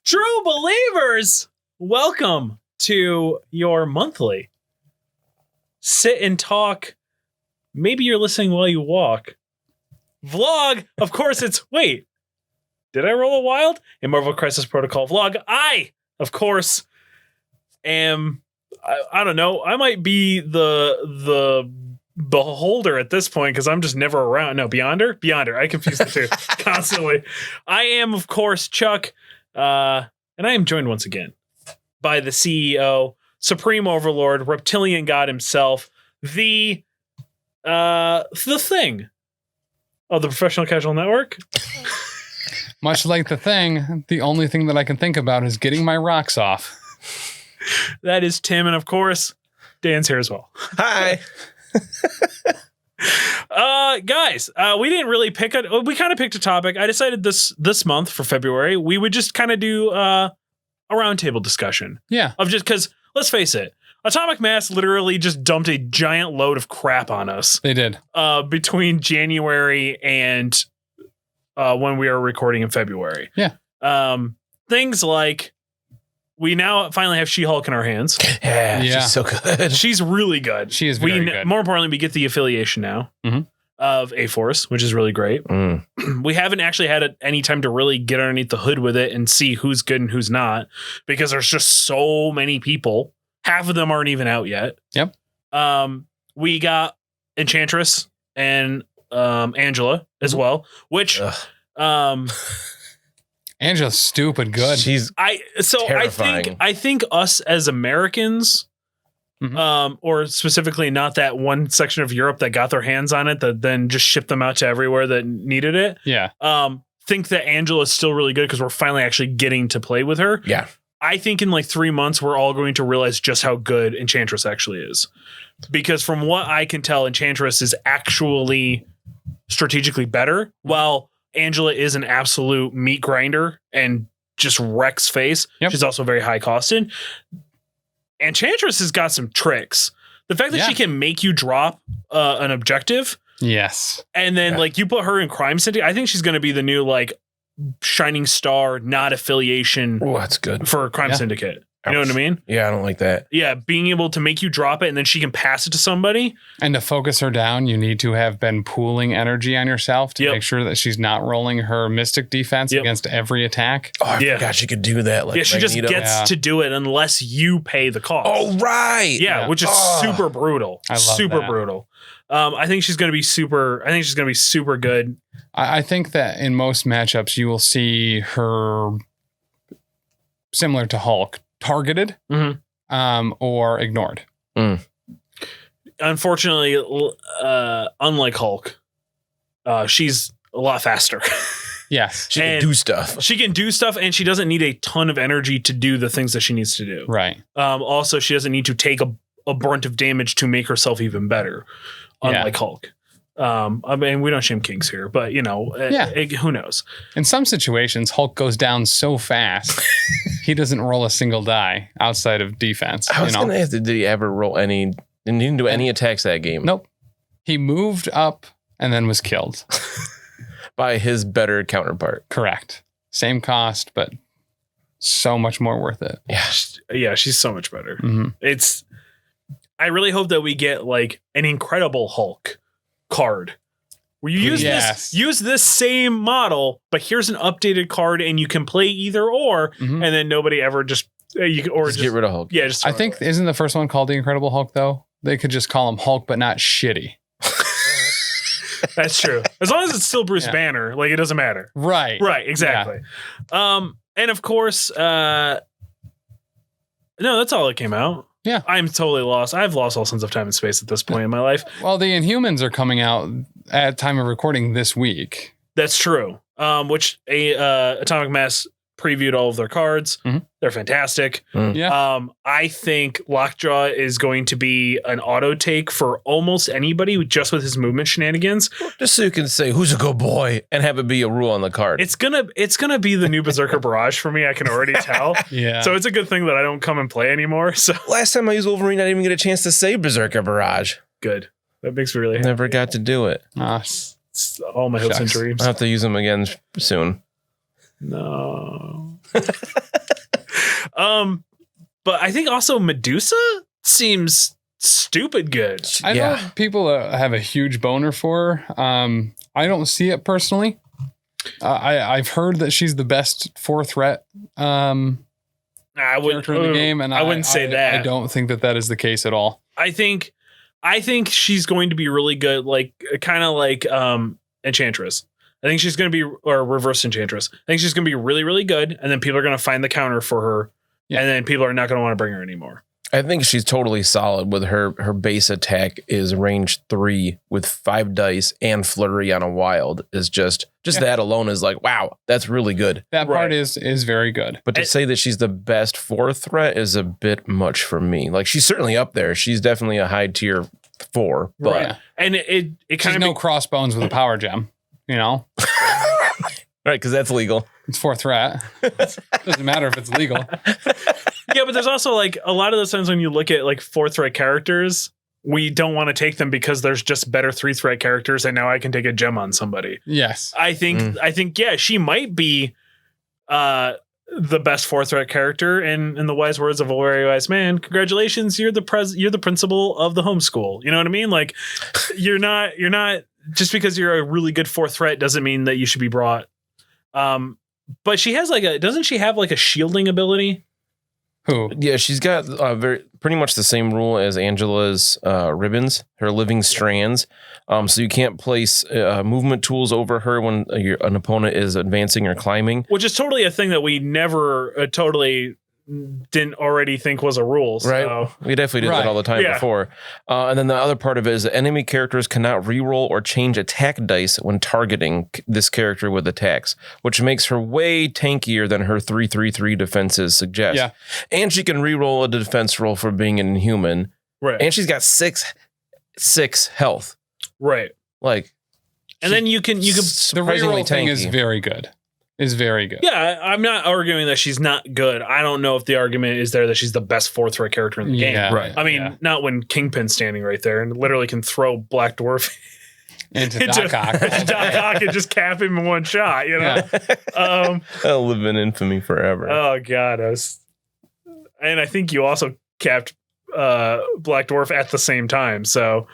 True believers, welcome to your monthly sit and talk. Maybe you're listening while you walk. Vlog. Of course, it's wait. Did I roll a wild? A Marvel Crisis Protocol vlog. I, of course, am. I don't know. I might be the beholder at this point because I'm just never around. No, Beyonder. I confuse the two constantly. I am, of course, Chuck. And I am joined once again by the CEO, Supreme Overlord, Reptilian God himself, the thing of the Professional Casual Network. Much like the thing, the only thing that I can think about is getting my rocks off. That is Tim, and of course, Dan's here as well. Hi. Guys, we didn't really we kind of picked a topic. I decided this month for February, we would just kind of do a roundtable discussion. Yeah. Of just because, let's face it, Atomic Mass literally just dumped a giant load of crap on us. They did. Between January and when we are recording in February. Yeah. Things like we now finally have She-Hulk in our hands. Yeah, she's so good. She's really good. She is very good. More importantly, we get the affiliation now of A-Force, which is really great. We haven't actually had any time to really get underneath the hood with it and see who's good and who's not, because there's just so many people. Half of them aren't even out yet. Yep. We got Enchantress and Angela as well, which Angela's stupid good. She's terrifying. I think us as Americans, or specifically not that one section of Europe that got their hands on it that then just shipped them out to everywhere that needed it. Yeah. Think that Angela is still really good because we're finally actually getting to play with her. Yeah. I think in like 3 months, we're all going to realize just how good Enchantress actually is. Because from what I can tell, Enchantress is actually strategically better, while Angela is an absolute meat grinder and just wrecks face. Yep. She's also very high costed. Enchantress has got some tricks. The fact that she can make you drop an objective. Yes. And then like you put her in Crime Syndicate. I think she's going to be the new like shining star, not affiliation. Oh, that's good for Crime Syndicate. You know what I mean? Yeah, I don't like that. Yeah, being able to make you drop it and then she can pass it to somebody. And to focus her down, you need to have been pooling energy on yourself to make sure that she's not rolling her Mystic defense against every attack. Oh, I forgot she could do that. Like she just gets to do it unless you pay the cost. Oh, right. Yeah, which is super brutal. I love super that. brutal. I think she's going to be super. I think she's going to be super good. I think that in most matchups, you will see her similar to Hulk, targeted or ignored. Unfortunately, unlike Hulk, she's a lot faster. Yes. She can do stuff. She can do stuff, and she doesn't need a ton of energy to do the things that she needs to do. Right. Also, she doesn't need to take a brunt of damage to make herself even better, unlike Hulk. I mean, we don't shame kinks here, but you know, who knows? In some situations, Hulk goes down so fast, he doesn't roll a single die outside of defense. I was going to ask, did he ever roll any? Didn't he do any attacks that game? Nope. He moved up and then was killed by his better counterpart. Correct. Same cost, but so much more worth it. Yeah, she's so much better. I really hope that we get like an Incredible Hulk card where you use this same model, but here's an updated card and you can play either or, and then nobody ever just just get rid of Hulk. Yeah, just I think isn't the first one called the Incredible Hulk though? They could just call him Hulk, but not shitty. That's true. As long as it's still Bruce Banner, like it doesn't matter. Right. Right. Exactly. Yeah. And of course, no, that's all that came out. Yeah. I'm totally lost. I've lost all sense of time and space at this point in my life. Well, the Inhumans are coming out at time of recording this week. That's true. Which Atomic Mass previewed all of their cards. They're fantastic. Yeah. I think Lockjaw is going to be an auto take for almost anybody just with his movement shenanigans. Just so you can say who's a good boy and have it be a rule on the card. It's gonna be the new Berserker Barrage for me. I can already tell. Yeah. So it's a good thing that I don't come and play anymore. So last time I used Wolverine, I didn't even get a chance to say Berserker Barrage. Good. That makes me really happy. Never got to do it. It's all my hopes and dreams. I'll have to use them again soon. No. But I think also Medusa seems stupid good. I know people have a huge boner for her. I don't see it personally. I've heard that she's the best 4 threat character in the game, and I wouldn't say that. I don't think that is the case at all. I think she's going to be really good, like kind of like Enchantress. I think she's going to be, or Reverse Enchantress. I think she's going to be really, really good, and then people are going to find the counter for her, and then people are not going to want to bring her anymore. I think she's totally solid with her base attack is range 3 with 5 dice and flurry on a wild is just that alone is like, wow, that's really good. That part is very good. But to say that she's the best 4 threat is a bit much for me. Like she's certainly up there. She's definitely a high tier 4, but and it kind of no crossbones with a power gem, you know? Right, because that's legal. It's 4 threat. Doesn't matter if it's legal. Yeah, but there's also like a lot of those times when you look at like 4 threat characters, we don't want to take them because there's just better 3 threat characters, and now I can take a gem on somebody. Yes, I think she might be the best 4 threat character. And in the wise words of a very wise man, congratulations, you're the principal of the homeschool. You know what I mean? Like you're not just because you're a really good 4 threat doesn't mean that you should be brought. But she has doesn't she have like a shielding ability? Who? Yeah, she's got pretty much the same rule as Angela's ribbons, her living strands. So you can't place movement tools over her when an opponent is advancing or climbing. Which is totally a thing that we never totally didn't already think was a rule. So. Right. We definitely did that all the time before. And then the other part of it is that enemy characters cannot reroll or change attack dice when targeting this character with attacks, which makes her way tankier than her 3/3/3 defenses suggest. Yeah. And she can reroll a defense roll for being an Inhuman. Right. And she's got 6 health. Right. Like, and then you can the reroll thing is very good. Yeah, I'm not arguing that she's not good. I don't know if the argument is there that she's the best 4 threat character in the game. Right. I mean, not when Kingpin's standing right there and literally can throw Black Dwarf into Doc Ock and just cap him in one shot, you know? Yeah. I'll live in infamy forever. Oh, God. And I think you also capped Black Dwarf at the same time. So,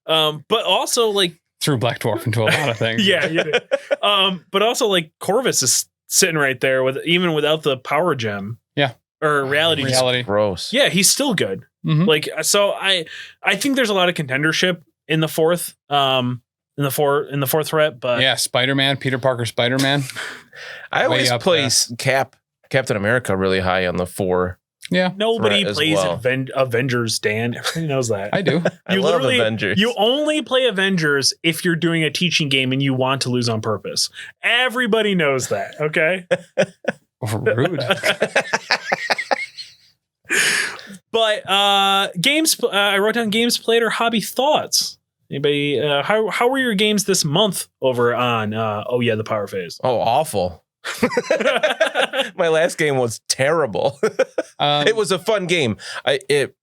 but also, like, threw Black Dwarf into a lot of things. Yeah, you did. But also like Corvus is sitting right there without the power gem. Yeah. Or reality. Gross. Yeah, he's still good. Mm-hmm. Like, so I think there's a lot of contendership in the 4th, in the 4th threat, but yeah, Spider-Man, Peter Parker Spider-Man. I always place Captain America really high on the 4. Yeah. Nobody plays Avengers, Dan. Everybody knows that. I do. I love Avengers. You only play Avengers if you're doing a teaching game and you want to lose on purpose. Everybody knows that, okay? Rude. But games, I wrote down games played or hobby thoughts. Anybody, how were your games this month over on, the Power Phase? Oh, awful. My last game was terrible. It was a fun game. It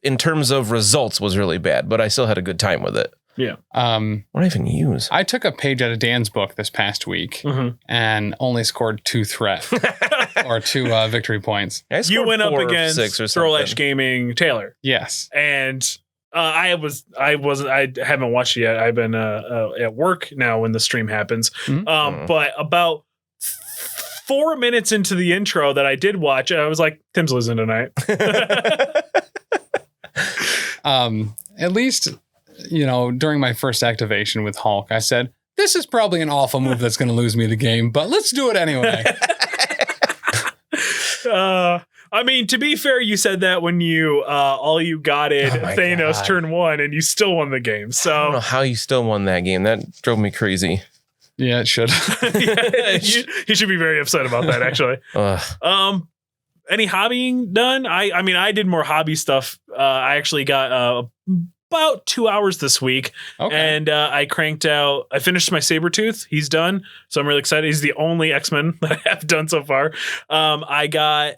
in terms of results was really bad, but I still had a good time with it. Yeah. What do I even use? I took a page out of Dan's book this past week and only scored 2 threat or 2 victory points. You went up 4 against 6 or Throw something. Edge Gaming Taylor. Yes. And I haven't watched it yet. I've been at work now when the stream happens. But about 4 minutes into the intro that I did watch, I was like, Tim's losing tonight. At least, during my first activation with Hulk, I said, this is probably an awful move that's going to lose me the game, but let's do it anyway. I mean, to be fair, you said that when you all you gotted Thanos turn 1 and you still won the game. So I don't know how you still won that game. That drove me crazy. Yeah, it should. You should be very upset about that, actually. Any hobbying done? I mean, I did more hobby stuff. I actually got about 2 hours this week. Okay. And I finished my Sabretooth. He's done. So I'm really excited. He's the only X-Men that I have done so far. I got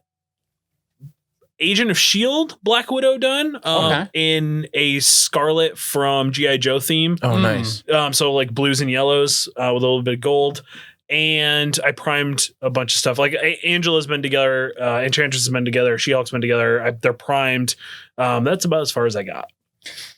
Agent of S.H.I.E.L.D. Black Widow done in a Scarlet from G.I. Joe theme. Oh, nice. So like blues and yellows with a little bit of gold. and I primed a bunch of stuff. Like Angela's been together, Enchantress has been together, She-Hulk's been together. They're primed. That's about as far as I got.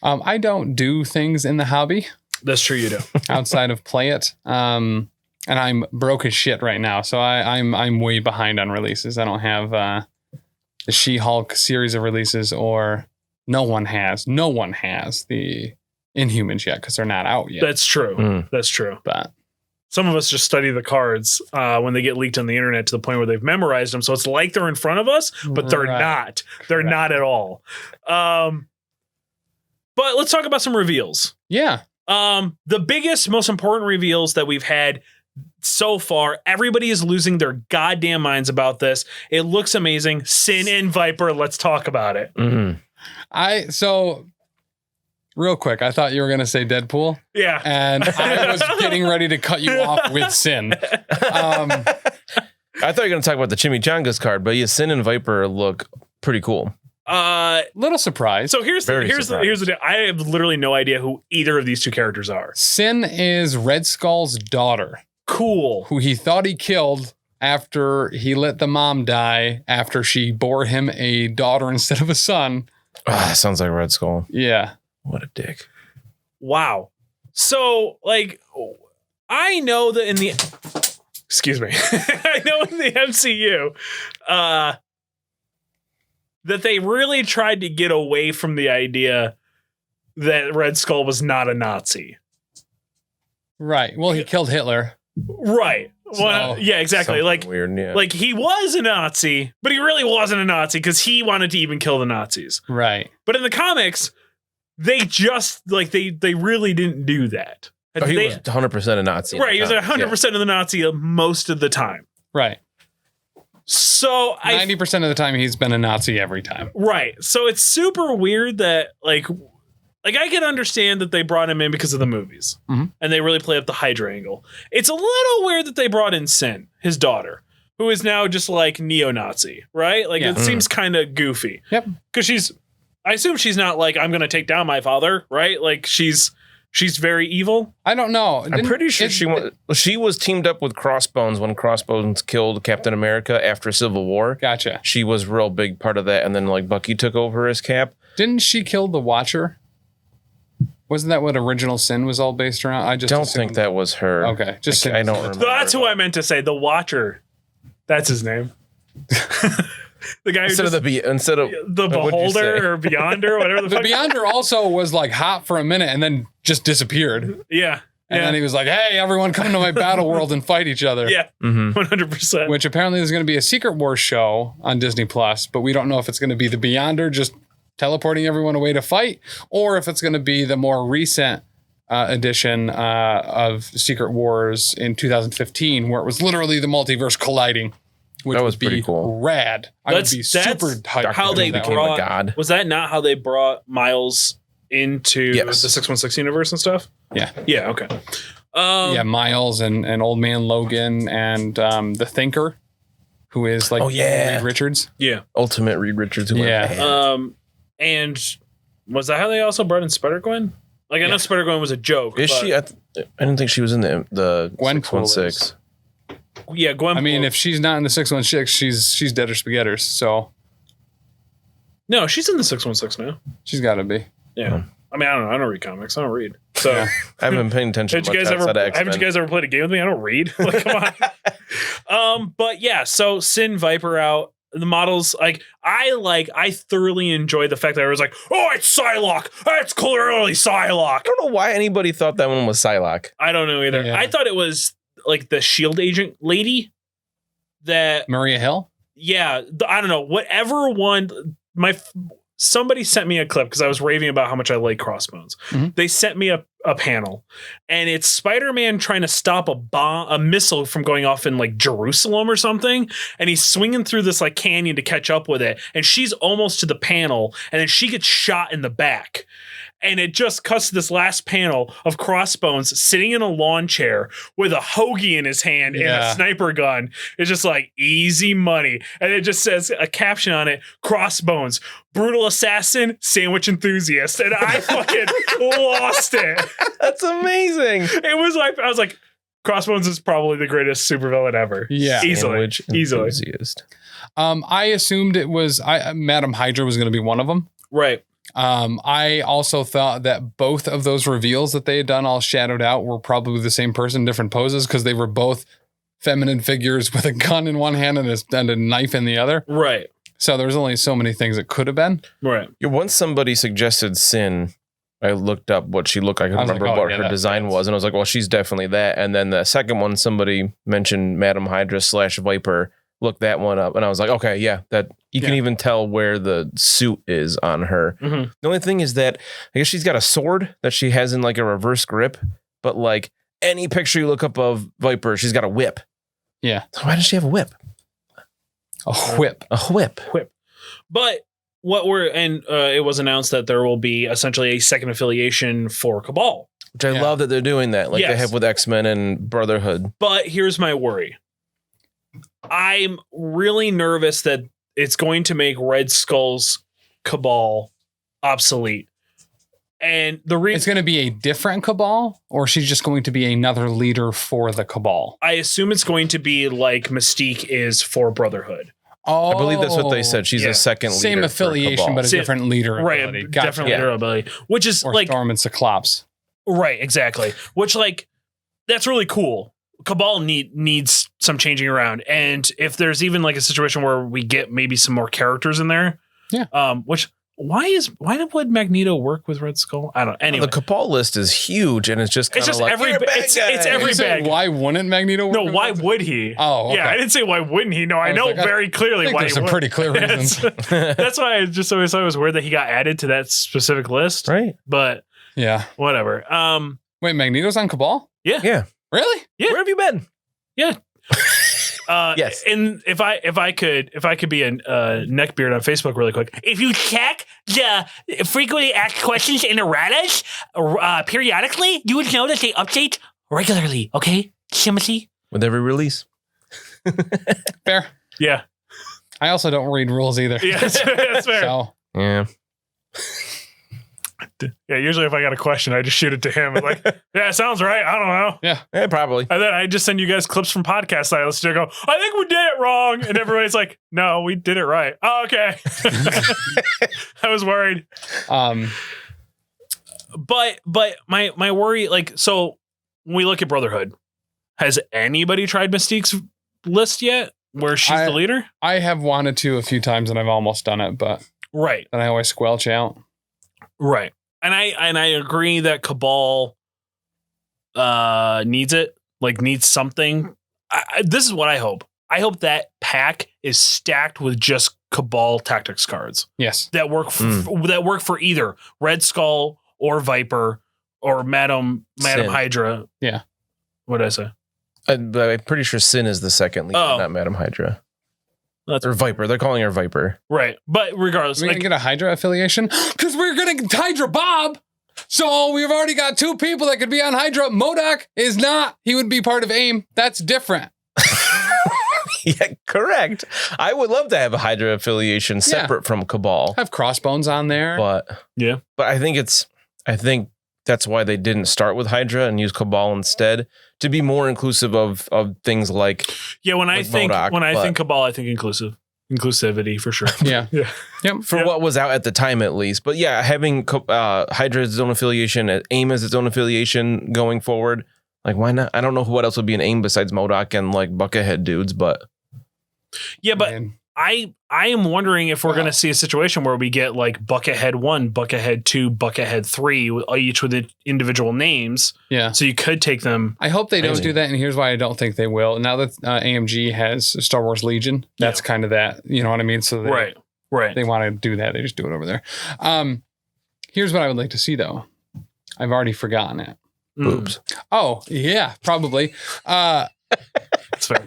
I don't do things in the hobby. That's true, you do. Outside of play it. And I'm broke as shit right now, so I'm way behind on releases. I don't have the She-Hulk series of releases, or no one has the Inhumans yet because they're not out yet. That's true. That's true. But some of us just study the cards when they get leaked on the internet to the point where they've memorized them. So it's like they're in front of us, but they're not. They're not at all. But let's talk about some reveals. Yeah. The biggest, most important reveals that we've had so far. Everybody is losing their goddamn minds about this. It looks amazing. Sin and Viper. Let's talk about it. So real quick, I thought you were going to say Deadpool. Yeah. And I was getting ready to cut you off with Sin. I thought you were going to talk about the Chimichangas card, but yeah, Sin and Viper look pretty cool. Little surprise. So here's the deal. I have literally no idea who either of these two characters are. Sin is Red Skull's daughter. Cool. Who he thought he killed after he let the mom die after she bore him a daughter instead of a son. Sounds like Red Skull. Yeah. What a dick. Wow. So, like, I know that in the... Excuse me. I know in the MCU that they really tried to get away from the idea that Red Skull was not a Nazi. Right. Well, he killed Hitler. Right. Well, yeah, exactly. Like, weird, yeah. Like, he was a Nazi, but he really wasn't a Nazi because he wanted to even kill the Nazis. Right. But in the comics... They just like they really didn't do that. He was 100% a Nazi. Right, he was 100% of the Nazi most of the time. Right. So 90% of the time he's been a Nazi every time. Right. So it's super weird that like I can understand that they brought him in because of the movies. Mm-hmm. And they really play up the Hydra angle. It's a little weird that they brought in Sin, his daughter, who is now just like neo-Nazi, right? Like it seems kind of goofy. Yep. Because I assume she's not like, I'm going to take down my father, right? Like she's very evil. I don't know. I'm pretty sure she was teamed up with Crossbones when Crossbones killed Captain America after Civil War. Gotcha. She was a real big part of that. And then like Bucky took over as Cap. Didn't she kill the Watcher? Wasn't that what Original Sin was all based around? I just don't think that was her. Okay. I don't remember. That's who I meant to say. The Watcher. That's his name. The guy instead of the Beholder or Beyonder, whatever the fuck. Beyonder also was like hot for a minute and then just disappeared. Yeah. And then he was like, hey, everyone come to my battle world and fight each other. Yeah. 100%. Which apparently there's going to be a Secret Wars show on Disney Plus, but we don't know if it's going to be the Beyonder just teleporting everyone away to fight, or if it's going to be the more recent edition of Secret Wars in 2015, where it was literally the multiverse colliding. Which that was would be pretty cool. Rad. I would be super hyped. How they became a god. Was that not how they brought Miles into the 616 universe and stuff? Yeah. Yeah. Okay. Miles and Old Man Logan and the Thinker, who is like Reed Richards. Yeah. Ultimate Reed Richards. And was that how they also brought in Spider-Gwen? Like I know Spider-Gwen was a joke. Is she? I didn't think she was in the Gwen 616. Yeah, Gwen. I mean, if she's not in the 616, she's dead or spaghetters. So no, she's in the 616 now. She's got to be. Yeah. I mean, I don't know. I don't read comics. I don't read. So I haven't been paying attention. Haven't you guys ever played a game with me? I don't read. Like, come on. But yeah, so Sin Viper out. The models, I thoroughly enjoy the fact that I was like, oh, it's Psylocke. It's clearly Psylocke. I don't know why anybody thought that one was Psylocke. I don't know either. Yeah. I thought it was like the SHIELD agent lady that Maria Hill. Yeah, I don't know. Whatever one. Somebody sent me a clip because I was raving about how much I like Crossbones. Mm-hmm. They sent me a panel, and it's Spider-Man trying to stop a missile from going off in like Jerusalem or something, and he's swinging through this like canyon to catch up with it, and she's almost to the panel, and then she gets shot in the back. And it just cuts to this last panel of Crossbones sitting in a lawn chair with a hoagie in his hand and a sniper gun. It's just like easy money. And it just says a caption on it, Crossbones, brutal assassin, sandwich enthusiast. And I fucking lost it. That's amazing. It was like, I was like, Crossbones is probably the greatest supervillain ever. Yeah. Easily. Enthusiast. I assumed it was Madam Hydra was going to be one of them. Right. I also thought that both of those reveals that they had done all shadowed out were probably the same person, different poses, because they were both feminine figures with a gun in one hand and a knife in the other. Right. So there was only so many things it could have been. Right. Yeah, once somebody suggested Sin, I looked up what she looked like. I couldn't remember what her design was. And I was like, well, she's definitely that. And then the second one, somebody mentioned Madam Hydra / Viper. Looked that one up. And I was like, okay, yeah, that you can even tell where the suit is on her. Mm-hmm. The only thing is that I guess she's got a sword that she has in like a reverse grip. But like any picture you look up of Viper, she's got a whip. Yeah. So why does she have a whip? A whip. A whip. But it was announced that there will be essentially a second affiliation for Cabal. Which I love that they're doing that, like they have with X-Men and Brotherhood. But here's my worry. I'm really nervous that it's going to make Red Skull's Cabal obsolete. And the reason it's going to be a different Cabal, or she's just going to be another leader for the Cabal? I assume it's going to be like Mystique is for Brotherhood. Oh, I believe that's what they said. She's a second leader. Same affiliation, but a different leader ability. Right, different leader ability. Which is or like Storm and Cyclops. Right, exactly. Which like that's really cool. Cabal needs some changing around, and if there's even like a situation where we get maybe some more characters in there, which why would Magneto work with Red Skull? I don't. Anyway, the Cabal list is huge, and it's just like every it's every bag. Why wouldn't Magneto work? No, why would he? Oh, okay. Yeah, I didn't say why wouldn't he. No, I know very clearly why. There's some pretty clear reasons. That's why I just always thought it was weird that he got added to that specific list. Right. But yeah, whatever. Wait, Magneto's on Cabal? Yeah. Really? Yeah. Where have you been? Yeah. Yes. And if I could be a neckbeard on Facebook really quick, if you check the frequently asked questions in erratas periodically, you would know that they update regularly. Okay, Timothy. With every release. Fair. Yeah. I also don't read rules either. Yeah, that's fair. So. Yeah. Yeah, usually if I got a question, I just shoot it to him. I'm like, yeah, it sounds right. I don't know. Yeah, probably. And then I just send you guys clips from podcasts I listen to. Go, I think we did it wrong. And everybody's like, no, we did it right. Oh, okay. I was worried. But my worry, like, so when we look at Brotherhood, has anybody tried Mystique's list yet where she's the leader? I have wanted to a few times and I've almost done it, but right. then I always squelch out. Right. And I agree that Cabal needs it, like needs something. This is what I hope. I hope that pack is stacked with just Cabal tactics cards. Yes. That work for either Red Skull or Viper or Madam Hydra. Yeah. What did I say? I'm pretty sure Sin is the second leader, not Madam Hydra. Or Viper. They're calling her Viper. Right. But regardless. We're going to get a Hydra affiliation? Because we're going to get Hydra Bob. So we've already got two people that could be on Hydra. MODOK is not. He would be part of AIM. That's different. Yeah, correct. I would love to have a Hydra affiliation separate from Cabal. Have Crossbones on there. But I think that's why they didn't start with Hydra and use Cabal instead, to be more inclusive of things like when I think MODOK, I think Cabal, I think inclusivity for sure. Yeah. Yep. For what was out at the time, at least. But yeah, having Hydra as its own affiliation, AIM as its own affiliation going forward, like why not? I don't know what else would be an AIM besides MODOK and like Buckethead dudes, but but I am wondering if we're going to see a situation where we get like Buckethead 1, Buckethead 2, Buckethead 3, each with individual names. Yeah. So you could take them. I hope they don't do that. And here's why I don't think they will. Now that AMG has Star Wars Legion, that's kind of that. You know what I mean? So right. They want to do that. They just do it over there. Here's what I would like to see, though. I've already forgotten it. Boobs. Oh, yeah, probably.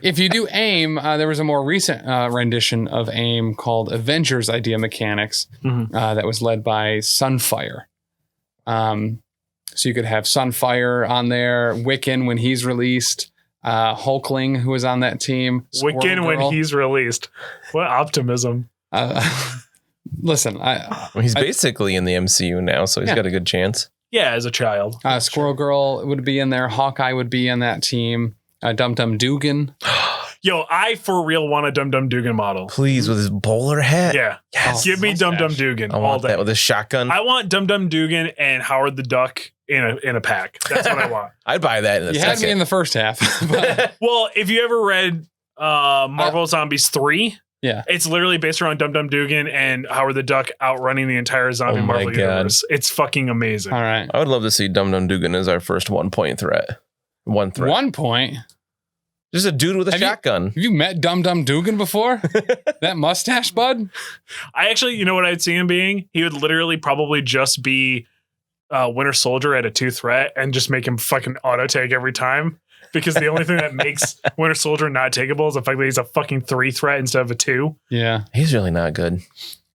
If you do AIM, there was a more recent rendition of AIM called Avengers Idea Mechanics that was led by Sunfire. So you could have Sunfire on there, Wiccan when he's released, Hulkling who was on that team. Wiccan when he's released. What optimism. Listen, he's basically in the MCU now, so he's got a good chance. Yeah, as a child. Squirrel Girl would be in there. Hawkeye would be in that team. Dum Dum Dugan. Yo, I for real want a Dum Dum Dugan model. Please, with his bowler hat. Yeah. Yes. Give me Dum Dum mustache. Dugan I all want day. that with a shotgun. I want Dum Dum Dugan and Howard the Duck in a pack. That's what I want. I'd buy that in a You had me second. in the first half. But, Well, if you ever read Marvel Zombies 3, yeah. it's literally based around Dum Dum Dugan and Howard the Duck outrunning the entire zombie Oh my Marvel God. universe. It's fucking amazing. All right. I would love to see Dum Dum Dugan as our first 1 point threat. One threat. 1 point. Just a dude with a shotgun. Have you met Dum Dum Dugan before? That mustache, bud? I actually, you know what I'd see him being? He would literally probably just be Winter Soldier at a 2 threat and just make him fucking auto take every time. Because the only thing that makes Winter Soldier not takeable is the fact that he's a fucking 3 threat instead of a 2. Yeah. He's really not good.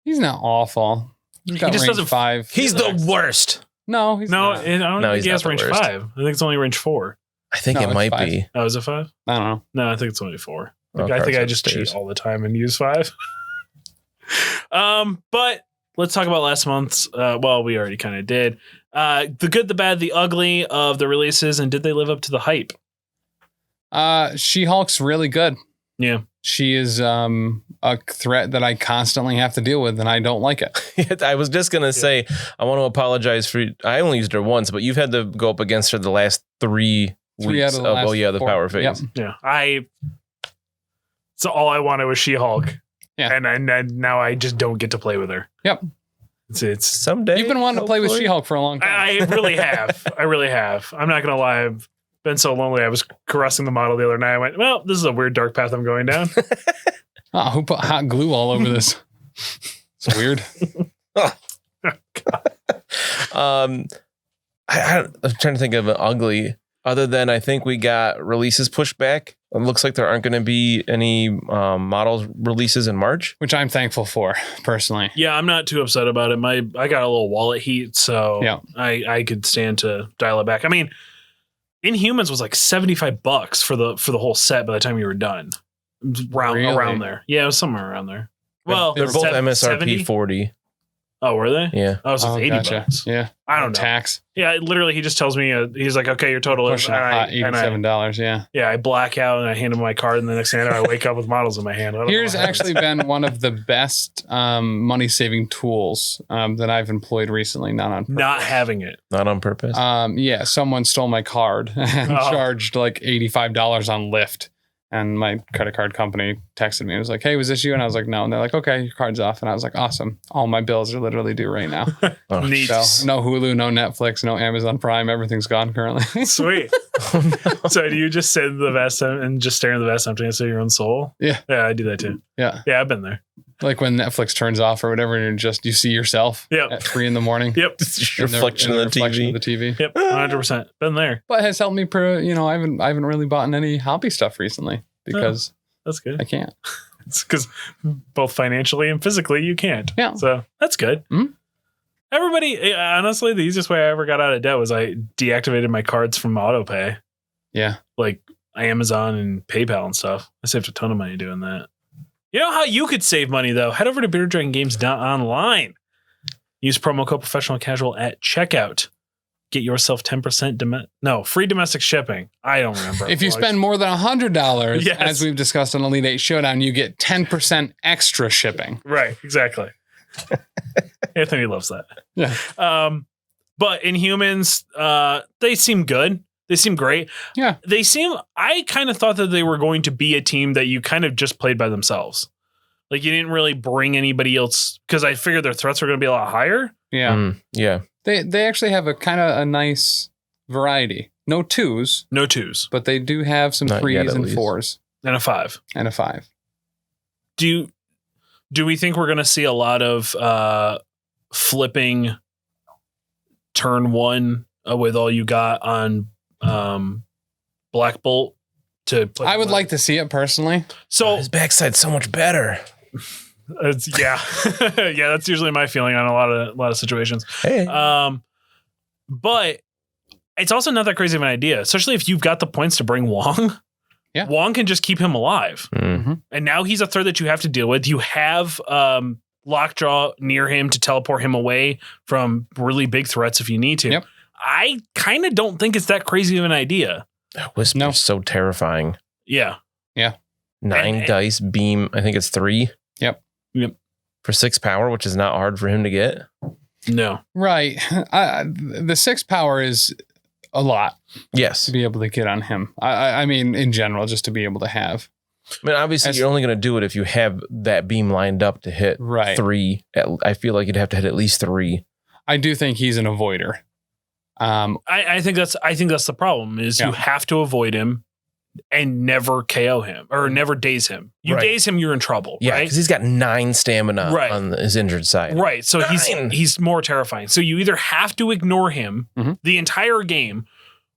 He's not awful. He just doesn't- 5. He's the worst. No, he's No, not. I don't No, think he's he has not the range worst. 5. I think it's only range 4. I think No, it it's might 5. be. Oh, is it 5? I don't know. No, I think it's only 4. Oh, I think car's I just upstairs. cheat all the time and use 5. But let's talk about last month's. Well, we already kind of did. The good, the bad, the ugly of the releases, and did they live up to the hype? She-Hulk's really good. Yeah. She is a threat that I constantly have to deal with, and I don't like it. I was just gonna say I want to apologize for. I only used her once, but you've had to go up against her the last 3 Three weeks out of the last the 4. power phase. Yep. Yeah. So all I wanted was She-Hulk. Yeah. And now I just don't get to play with her. Yep. It's Someday You've been wanting to play with hopefully. She-Hulk for a long time. I really have. I really have. I'm not gonna lie. I've been so lonely. I was caressing the model the other night. I went, well, this is a weird dark path I'm going down. Oh, who put hot glue all over this? It's weird. I'm trying to think of an ugly. Other than I think we got releases pushed back. It looks like there aren't going to be any models releases in March. Which I'm thankful for, personally. Yeah, I'm not too upset about it. I got a little wallet heat, so Yeah. I could stand to dial it back. I mean, Inhumans was like $75 for the whole set by the time you were done. Really? Around there. Yeah, it was somewhere around there. Well, They're both MSRP 70? 40. Oh, were they? Yeah. Oh, so it's $80. Yeah. I don't know. Tax. Yeah, literally, he just tells me, he's like, okay, your total is, Pushing a hot $87. Yeah. I black out and I hand him my card, and the next thing I know, I wake up with models in my hand. I don't Here's know. actually been one of the best money saving tools that I've employed recently. Not on purpose. Not having it. Not on purpose. Yeah, someone stole my card and Oh. charged like $85 on Lyft. And my credit card company texted me. It was like, hey, was this you? And I was like, no. And they're like, okay, your card's off. And I was like, awesome. All my bills are literally due right now. Oh, Neat. So no Hulu, no Netflix, no Amazon Prime. Everything's gone currently. Sweet. So do you just sit in the vast and just stare in the vast emptiness of your own soul? Yeah. Yeah, I do that too. Yeah. Yeah, I've been there. Like when Netflix turns off or whatever, and you see yourself Yep. at 3 a.m. Yep. It's just in reflection in of the TV. Of the TV. Yep. 100%. Been there. But it has helped me, I haven't really bought any hobby stuff recently because That's good. I can't. It's because both financially and physically you can't. Yeah. So that's good. Mhm. Everybody, honestly, the easiest way I ever got out of debt was I deactivated my cards from autopay, Yeah. like Amazon and PayPal and stuff. I saved a ton of money doing that. You know how you could save money though? Head over to bearddragongames.online. Use promo code professional casual at checkout. Get yourself 10% free domestic shipping. I don't remember. If you spend more than $100, Yes. as we've discussed on Elite 8 Showdown, you get 10% extra shipping. Right, exactly. Anthony loves that. Yeah. But Inhumans, they seem good. They seem great. Yeah. I kind of thought that they were going to be a team that you kind of just played by themselves. Like you didn't really bring anybody else because I figured their threats were going to be a lot higher. Yeah. Yeah. They actually have a kind of a nice variety. No 2s, No 2s but they do have some Not yet, 3s at and least. 4s and a 5. and a 5. Do we think we're going to see a lot of flipping turn 1 with all you got on Black Bolt to play? I would like to see it personally. So His backside's so much better. yeah. Yeah, that's usually my feeling on a lot of situations. Hey. But it's also not that crazy of an idea, especially if you've got the points to bring Wong. Yeah. Wong can just keep him alive. Mm. And now he's a threat that you have to deal with. You have Lockjaw near him to teleport him away from really big threats if you need to. Yep. I kind of don't think it's that crazy of an idea. That whisper's so terrifying. Yeah. 9 dice beam. I think it's 3. Yep. For 6 power, which is not hard for him to get. No. Right. The 6 power is a lot. Yes. To be able to get on him. I mean, in general, just to be able to have. I mean, obviously, you're only going to do it if you have that beam lined up to hit 3. I feel like you'd have to hit at least 3. I do think he's an avoider. I think that's the problem is you have to avoid him and never KO him or never daze him. You daze him, you're in trouble. Yeah, right? because he's got 9 stamina on his injured side. Right. So he's more terrifying. So you either have to ignore him the entire game,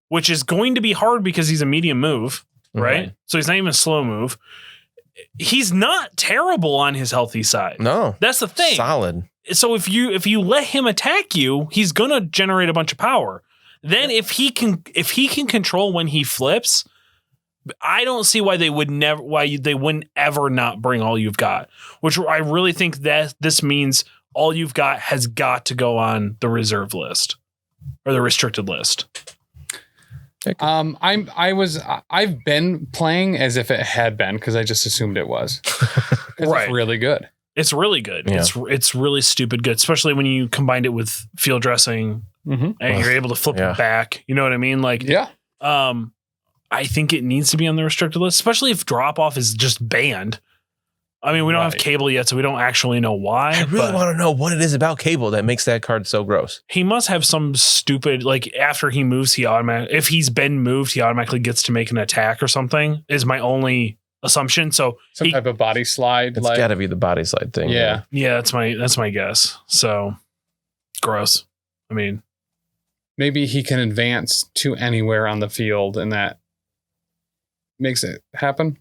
which is going to be hard because he's a medium move, right? So he's not even a slow move. He's not terrible on his healthy side. No. That's the thing. Solid. So if you let him attack you, he's gonna generate a bunch of power. Then if he can control when he flips, I don't see why they wouldn't ever not bring all you've got. Which I really think that this means all you've got has got to go on the reserve list or the restricted list. I've been playing as if it had been because I just assumed it was. Right. It's really good. It's really good. Yeah. It's really stupid good, especially when you combined it with field dressing and you're able to flip it back. You know what I mean? Like, I think it needs to be on the restricted list, especially if drop off is just banned. I mean, we don't have Cable yet, so we don't actually know why. I really want to know what it is about Cable that makes that card so gross. He must have some stupid, like after he moves, if he's been moved, he automatically gets to make an attack or something is my only assumption. So some type of body slide. It's got to be the body slide thing. Yeah. Yeah. That's my guess. So gross. I mean, maybe he can advance to anywhere on the field and that makes it happen.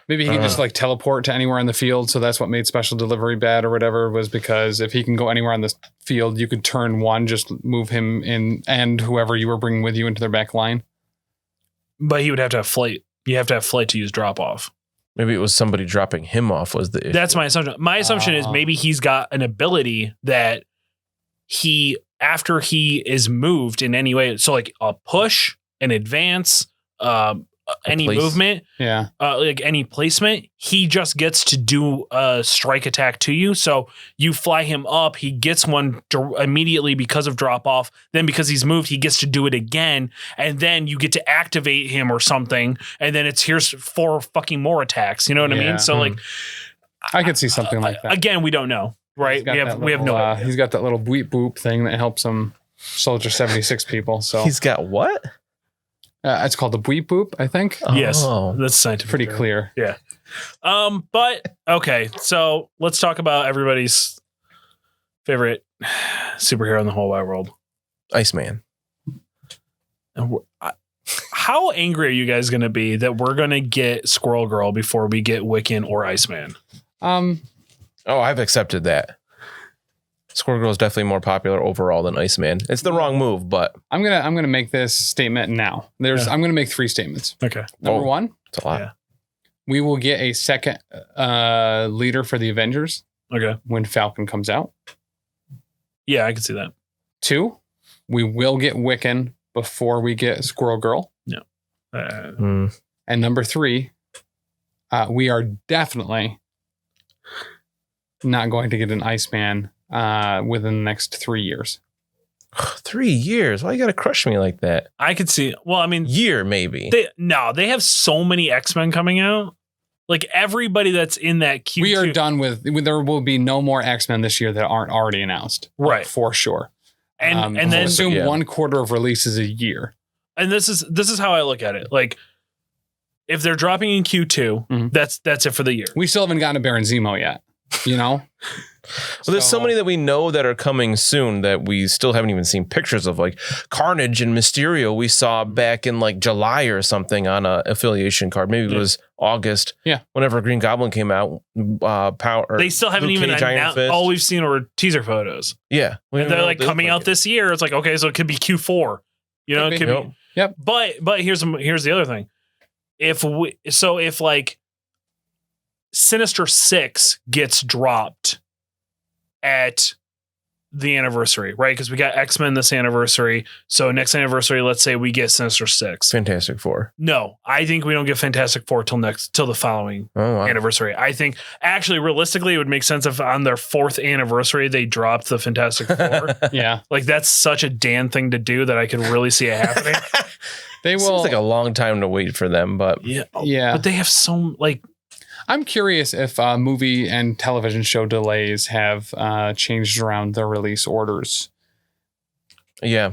Maybe he can just like teleport to anywhere on the field. So that's what made special delivery bad or whatever, was because if he can go anywhere on the field, you could turn one, just move him in and whoever you were bringing with you into their back line. But he would have to have flight. You have to have flight to use drop off. Maybe it was somebody dropping him off was the issue. That's my assumption. My assumption is maybe he's got an ability that after he is moved in any way, so like a push, an advance, any movement, like any placement, he just gets to do a strike attack to you. So you fly him up, he gets one immediately because of drop off. Then because he's moved, he gets to do it again, and then you get to activate him or something, and then here's 4 fucking more attacks. You know what I mean? So like, I could see something like that. Again, we don't know, right? We have no idea. He's got that little bleep boop thing that helps him soldier 76 people. So he's got what? It's called the Bweep Boop, I think. Yes, that's scientific. Pretty clear. Yeah. But okay, so let's talk about everybody's favorite superhero in the whole wide world, Iceman. How angry are you guys going to be that we're going to get Squirrel Girl before we get Wiccan or Iceman? Oh, I've accepted that. Squirrel Girl is definitely more popular overall than Iceman. It's the wrong move, but I'm gonna make this statement now. I'm gonna make 3 statements. Okay. Number 1, it's a lot. Yeah. We will get a second leader for the Avengers. Okay. When Falcon comes out. Yeah, I can see that. 2, we will get Wiccan before we get Squirrel Girl. No. And number 3, we are definitely not going to get an Iceman within the next 3 years. 3 years? Why you gotta crush me like that? I could see. Well, I mean, year maybe. They have so many X-Men coming out. Like everybody that's in that Q2. We are done with. There will be no more X-Men this year that aren't already announced, right? For sure. And then assume 1/4 of releases a year. And this is how I look at it. Like, if they're dropping in Q2, that's it for the year. We still haven't gotten a Baron Zemo yet. You know. Well, there's so many that we know that are coming soon that we still haven't even seen pictures of, like Carnage and Mysterio we saw back in like July or something on a affiliation card. Maybe it was August. Yeah. Whenever Green Goblin came out, they still haven't even announced. All we've seen are teaser photos. Yeah. And they're like coming out this year. It's like, okay, so it could be Q4. You know, it could be. Yep. But here's the other thing. If like Sinister 6 gets dropped at the anniversary, right? Because we got X-Men this anniversary. So next anniversary, let's say we get Sinister Six. Fantastic Four. No, I think we don't get Fantastic Four till the following anniversary. I think actually realistically it would make sense if on their 4th anniversary they dropped the Fantastic Four. Yeah. Like that's such a Dan thing to do that I could really see it happening. They will. Seems like a long time to wait for them, but Yeah. Yeah. But they have so like I'm curious if movie and television show delays have changed around their release orders. yeah.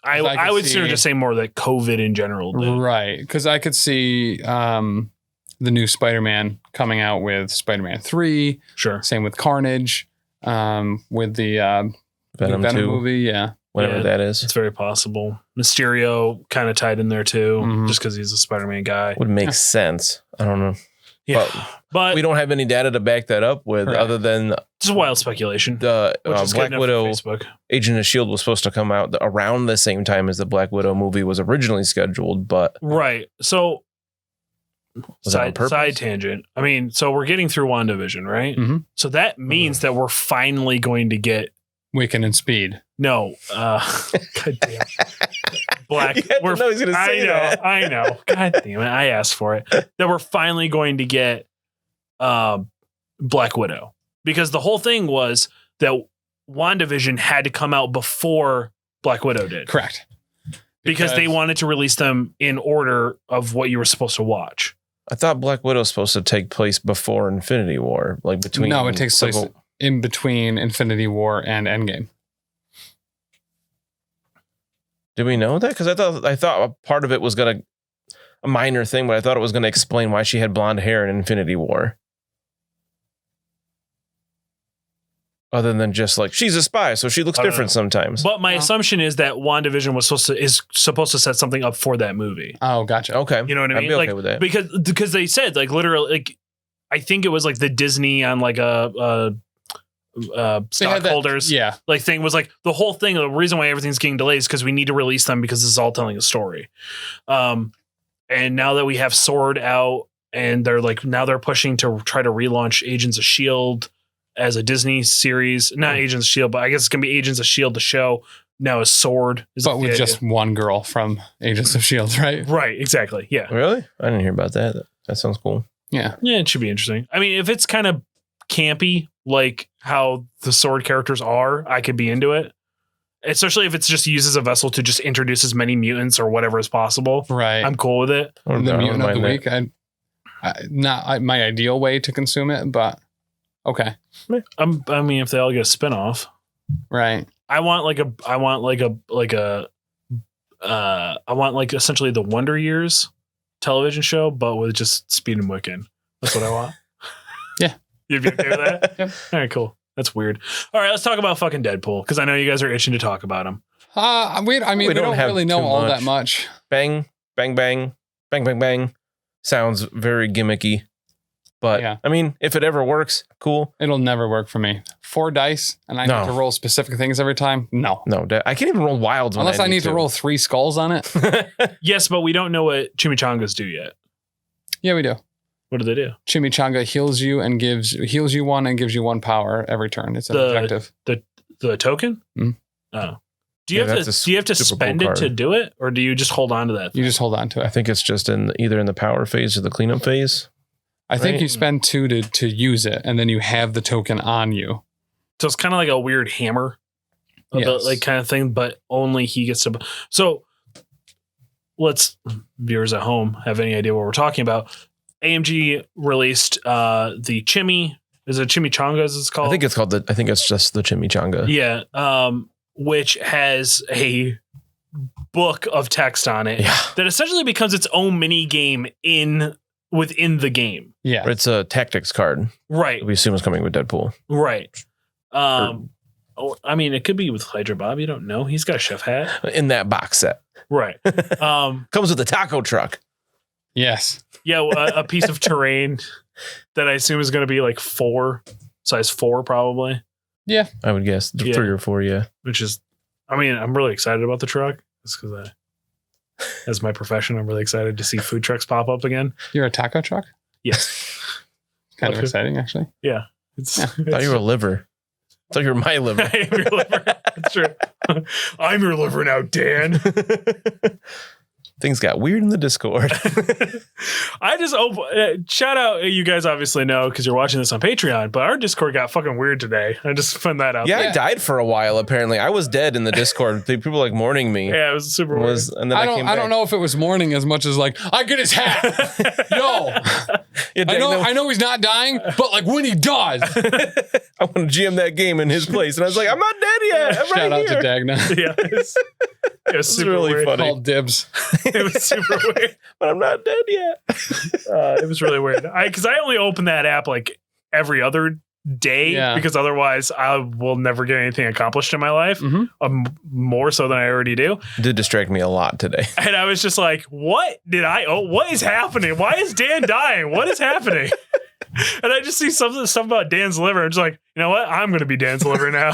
I would sooner just say more that COVID in general did. Right. Because I could see the new Spider-Man coming out with Spider-Man 3. Sure. Same with Carnage. With the Venom 2. movie. Yeah. Whatever that is. It's very possible. Mysterio kind of tied in there too, just because he's a Spider-Man guy. Would make sense. I don't know. Yeah. But we don't have any data to back that up with other than just wild speculation. the Black Widow Facebook. Agent of S.H.I.E.L.D. was supposed to come out around the same time as the Black Widow movie was originally scheduled, but Right. So was that on purpose? side tangent. I mean, so we're getting through WandaVision, right? Mhm. So that means that we're finally going to get Wiccan and Speed. God damn. Black. You had to know he's gonna say that. I know. God damn it. I asked for it. That we're finally going to get Black Widow. Because the whole thing was that WandaVision had to come out before Black Widow did. Correct. Because they wanted to release them in order of what you were supposed to watch. I thought Black Widow was supposed to take place before Infinity War, like between. No, it takes place in between Infinity War and Endgame. Did we know that? Because I thought part of it was a minor thing, but I thought it was gonna explain why she had blonde hair in Infinity War. Other than just like she's a spy, so she looks different sometimes. But my assumption is that WandaVision is supposed to set something up for that movie. Oh, gotcha. Okay, You know what I I'd mean? be okay Like, with that. because they said like literally like I think it was like the Disney on like a stockholders like thing was like the whole thing. The reason why everything's getting delayed is because we need to release them because this is all telling a story. And now that we have Sword out and they're pushing to try to relaunch Agents of S.H.I.E.L.D. as a Disney series, not Agents of S.H.I.E.L.D., but I guess it's going to be Agents of S.H.I.E.L.D. the show. Now is Sword. But with just one girl from Agents of S.H.I.E.L.D., right? Right, exactly. Yeah. Really? I didn't hear about that. That sounds cool. Yeah. Yeah, it should be interesting. I mean, if it's kind of campy, like how the Sword characters are, I could be into it. Especially if it's just used as a vessel to just introduce as many mutants or whatever as possible. Right. I'm cool with it. The mutant of the week. Not my ideal way to consume it, but okay. I mean, if they all get a spinoff, right? I want essentially the Wonder Years television show, but with just Speed and Wiccan. That's what I want. Yeah, you'd be okay with that. Yep. All right, cool. That's weird. All right, let's talk about fucking Deadpool because I know you guys are itching to talk about him. We don't really know all that much. Bang, bang, bang, bang, bang, bang. Sounds very gimmicky. But yeah. I mean, if it ever works, cool. It'll never work for me. 4 dice and I need to roll specific things every time. No, I can't even roll wilds unless I need to roll 3 skulls on it. Yes, but we don't know what chimichangas do yet. Yeah, we do. What do they do? Chimichanga heals you 1 and gives you 1 power every turn. It's an objective. The token? Mm. Oh. Do you have to spend it to do it, or do you just hold on to that? You just hold on to it. I think it's just either in the power phase or the cleanup phase. I think you spend 2 to use it, and then you have the token on you. So it's kind of like a weird hammer, like kind of thing, but only he gets to. So let's viewers at home have any idea what we're talking about. AMG released the Chimmy. Is it Chimichangas? It's called. I think it's just the Chimichanga. Yeah. Which has a book of text on it that essentially becomes its own mini game within the game. Yeah. It's a tactics card. Right. We assume it's coming with Deadpool. Right. I mean, it could be with Hydra Bob. You don't know. He's got a chef hat. In that box set. Right. Comes with a taco truck. Yes. Yeah, a piece of terrain that I assume is going to be like size 4 probably. Yeah. I would guess 3 or 4, yeah. Which is, I mean, I'm really excited about the truck. It's because as my profession, I'm really excited to see food trucks pop up again. You're a taco truck? Yes. Kind of exciting, actually. Yeah. I thought you were a liver. So you're my liver. I am your liver. That's true. I'm your liver now, Dan. Things got weird in the Discord. I just shout out. You guys obviously know because you're watching this on Patreon, but our Discord got fucking weird today. I just found that out. Yeah, I died for a while. Apparently, I was dead in the Discord. People were like mourning me. Yeah, it was super weird. And then I don't know if it was mourning as much as like I get his hat. Yo, I know he's not dying, but like when he does, I want to GM that game in his place. And I was like, I'm not dead yet. I'm shout out here. to Dagna. Yeah, it was super really weird. funny. Called dibs. It was super weird. But I'm not dead yet. It was really weird. Because I only open that app like every other day because otherwise I will never get anything accomplished in my life. More so than I already do. It did distract me a lot today. And I was just like, what is happening? Why is Dan dying? What is happening? And I just see stuff about Dan's liver. I'm just like, you know what? I'm going to be Dan's liver now.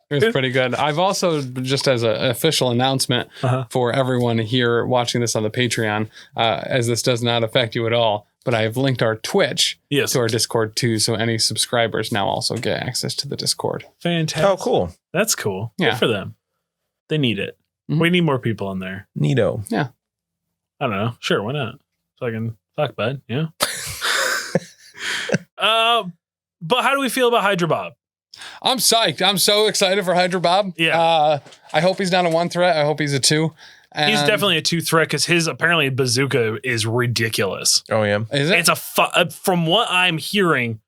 It was pretty good. I've also, just as an official announcement for everyone here watching this on the Patreon, as this does not affect you at all, but I have linked our Twitch to our Discord too, so any subscribers now also get access to the Discord. Fantastic. Oh, cool. That's cool. Yeah. Good for them. They need it. We need more people in there. Neato. Yeah. I don't know. Sure, why not? So I can talk, bud. Yeah. But how do we feel about Hydra Bob? I'm psyched. I'm so excited for Hydra Bob. Yeah. I hope he's not a 1 threat. I hope he's a 2. And he's definitely a 2 threat because his apparently bazooka is ridiculous. Oh, yeah. Is it? It's from what I'm hearing,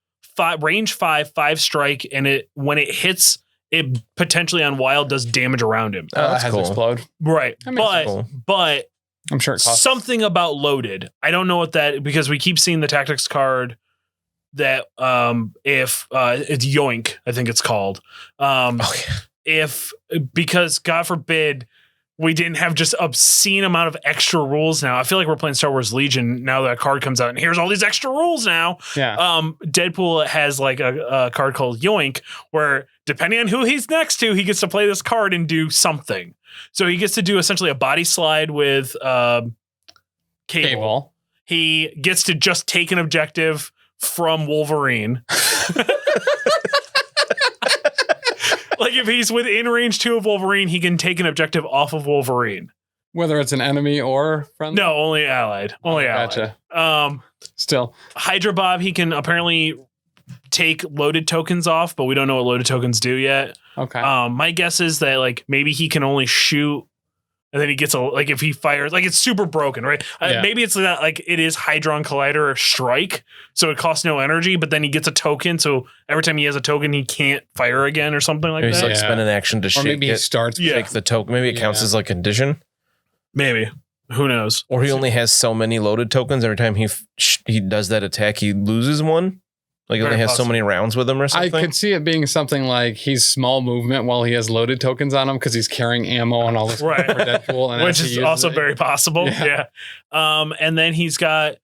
range 5 strike, and when it hits, it potentially on wild does damage around him. That's has cool. Explode. Right. Cool. But I'm sure it costs. Something about loaded. I don't know what that, because we keep seeing the tactics card that if it's Yoink, I think it's called. Because God forbid we didn't have just obscene amount of extra rules now. I feel like we're playing Star Wars Legion now that card comes out and here's all these extra rules now. Yeah. Deadpool has like a card called Yoink where depending on who he's next to, he gets to play this card and do something. So he gets to do essentially a body slide with Cable. He gets to just take an objective from Wolverine. Like if he's within range 2 of Wolverine, he can take an objective off of Wolverine. Whether it's an enemy or friendly? No, only allied. Only allied. Gotcha. Still. Hydra Bob, he can apparently take loaded tokens off, but we don't know what loaded tokens do yet. Okay. My guess is that like maybe he can only shoot, and then he gets if he fires, like it's super broken, right? Maybe it's that like it is Hydron Collider or Strike, so it costs no energy, but then he gets a token, so every time he has a token, he can't fire again or something like maybe that. He's like spend an action to shake it. Or maybe he starts shake the token. Maybe it counts as like condition. Maybe. Who knows? Or he only has so many loaded tokens. Every time he does that attack, he loses one. Like he only has so many rounds with him or something. I could see it being something like he's small movement while he has loaded tokens on him because he's carrying ammo and all this for Deadpool. And which is also very possible. Yeah. And then he's got,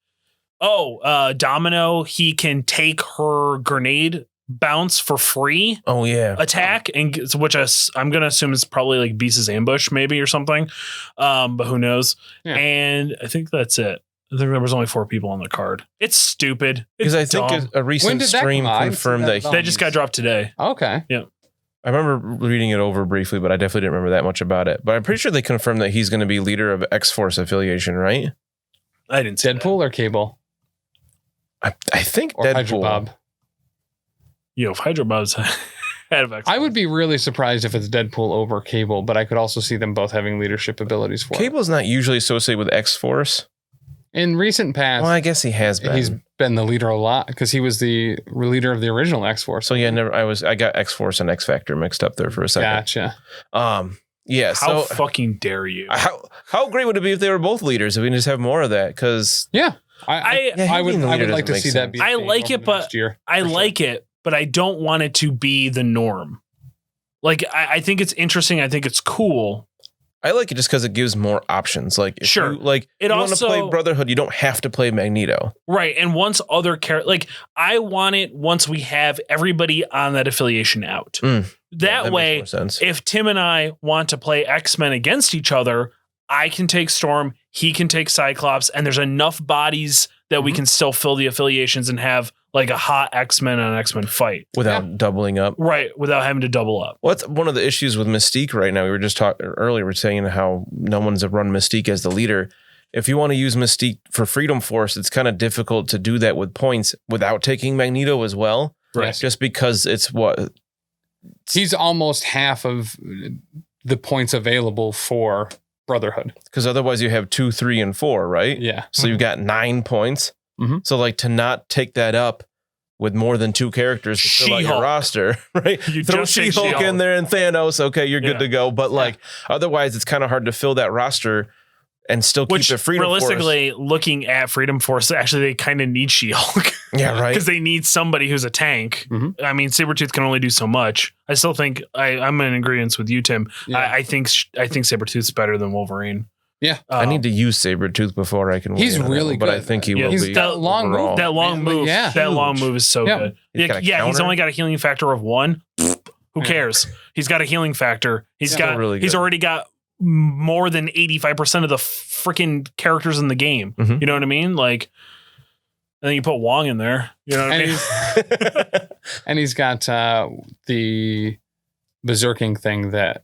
Domino, he can take her grenade bounce for free. Oh, yeah. Attack, and which I'm going to assume is probably like Beast's ambush maybe or something. But who knows? Yeah. And I think that's it. I think there was only 4 people on the card. It's stupid. Because I think a recent stream confirmed that they just got dropped today. Okay. Yeah. I remember reading it over briefly, but I definitely didn't remember that much about it. But I'm pretty sure they confirmed that he's going to be leader of X-Force affiliation, right? I didn't see Deadpool or Cable? I think or Deadpool. Hydra Bob. If Hydra Bob's head of X-Force. I would be really surprised if it's Deadpool over Cable, but I could also see them both having leadership abilities for Cable's not usually associated with X-Force. In recent past, well, I guess he has been. He's been the leader a lot because he was the leader of the original X-Force. So yeah, I got X-Force and X-Factor mixed up there for a second. Gotcha. Yeah. How fucking dare you? How great would it be if they were both leaders? If we can just have more of that? Because I would like to see that. Be I like it, but I like it, but I don't want it to be the norm. Like I think it's interesting. I think it's cool. I like it just because it gives more options. Like, if you want to play Brotherhood, you don't have to play Magneto. Right. And once other characters, I want it once we have everybody on that affiliation out. That way, if Tim and I want to play X-Men against each other, I can take Storm, he can take Cyclops, and there's enough bodies that we can still fill the affiliations and have like a hot X-Men and an X-Men fight without doubling up. Right, without having to double up. Well, that's one of the issues with Mystique right now. We were just talking earlier, we were saying how no one's run Mystique as the leader. If you want to use Mystique for Freedom Force, it's kind of difficult to do that with points without taking Magneto as well. Right. Just because it's what? He's almost half of the points available for Brotherhood. Because otherwise you have 2, 3, and 4, right? Yeah. So you've got 9 points. Mm-hmm. So like to not take that up with more than 2 characters to fill out your roster, right? You Throw just say She-Hulk in there and Thanos. Okay, you're good Yeah. to go. But like otherwise it's kind of hard to fill that roster and still Which, keep it Freedom realistically, Force. looking at Freedom Force, actually, they kind of need She-Hulk. Yeah, right. Because they need somebody who's a tank. Mhm. I mean, Sabretooth can only do so much. I still think I'm in agreement with you, Tim. Yeah. I think Sabretooth's better than Wolverine. Yeah. I need to use Sabretooth before I can win. He's on that really one, but good. I think he Yeah. will He's be. that long move, overall. That long Man, move. yeah. That long Huge. move is so Yeah. good. He's got a He's counter? only got a healing factor of 1. Who Yeah. cares? He's got a healing factor. He's Still really he's good. already got more than 85% of the freaking characters in the game. Mhm. You know what I mean? Like, and then you put Wong in there. You know what I And mean? he's, and he's got the berserking thing that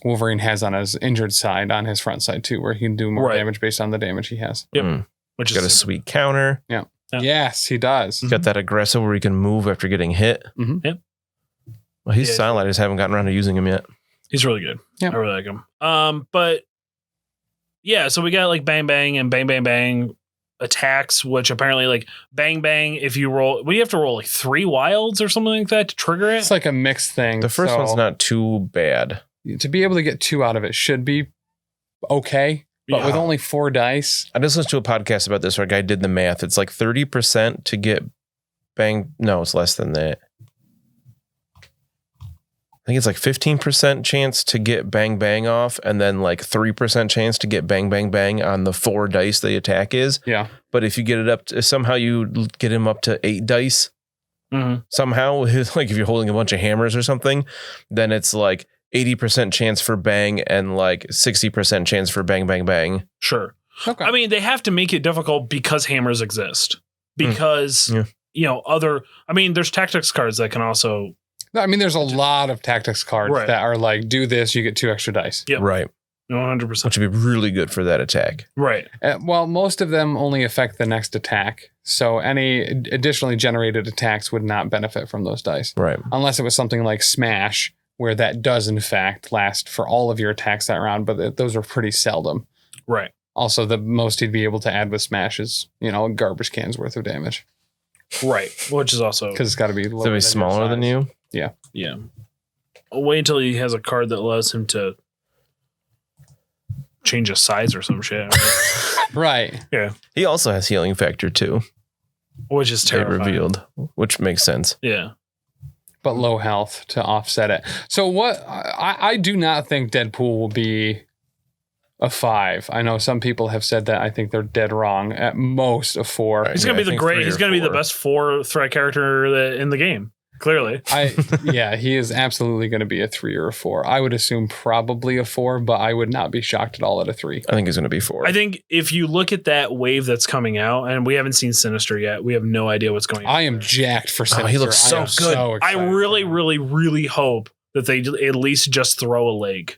Wolverine has on his injured side, on his front side too, where he can do more Right. damage based on the damage he has. Yep. Mm. Which Got a is sweet counter. Yeah. Yes, he does. Got that aggressive where he can move after getting hit. Mhm. Yep. Well, he's Yeah. silent. I just haven't gotten around to using him yet. he's really good. Yeah. I really like him. But yeah, so we got like bang bang and bang bang bang attacks, which apparently like bang bang. If you roll, we have to roll like 3 wilds or something like that to trigger it. It's like a mixed thing. The first so one's not too bad. to be able to get 2 out of it should be okay. But Yeah. with only 4 dice, I just listened to a podcast about this where a guy did the math. It's like 30% to get bang. No, it's less than that. I think it's like 15% chance to get bang bang off, and then like 3% chance to get bang bang bang on the 4 dice the attack is. yeah. But if you get it up to, somehow you get him up to 8 dice, Mhm. somehow, like if you're holding a bunch of hammers or something, then it's like 80% chance for bang and like 60% chance for bang bang bang. Sure. Okay. I mean, they have to make it difficult because hammers exist. Because Yeah. you know there's tactics cards that can also I mean, there's a lot of tactics cards Right. that are like, do this, you get 2 extra dice. Yep. Right. 100%. Which would be really good for that attack. Right. Well, most of them only affect the next attack. So any additionally generated attacks would not benefit from those dice. Right. Unless it was something like Smash, where that does in fact last for all of your attacks that round, but those are pretty seldom. Right. Also, the most he'd be able to add with Smash is, a garbage can's worth of damage. Right. Which is also Because it's got to be lower So than he's your smaller than size. you? yeah. I'll wait until he has a card that allows him to change his size or some shit. Right. He also has healing factor too. Which is They terrifying. revealed, which makes sense. Yeah. But low health to offset it. So what I do not think Deadpool will be a 5. I know some people have said that. I think they're dead wrong. At most a 4. Right. He's gonna Yeah, be I think 3 He's or gonna be the 4. best 4 threat character in the game. Clearly. Yeah, he is absolutely going to be a 3 or a 4. I would assume probably a 4, but I would not be shocked at all at a 3. I think he's going to be 4. I think if you look at that wave that's coming out, and we haven't seen Sinister yet, we have no idea what's going on. I am jacked for Sinister. he looks so I am good. So I excited really, for him. really, really hope that they at least just throw a leg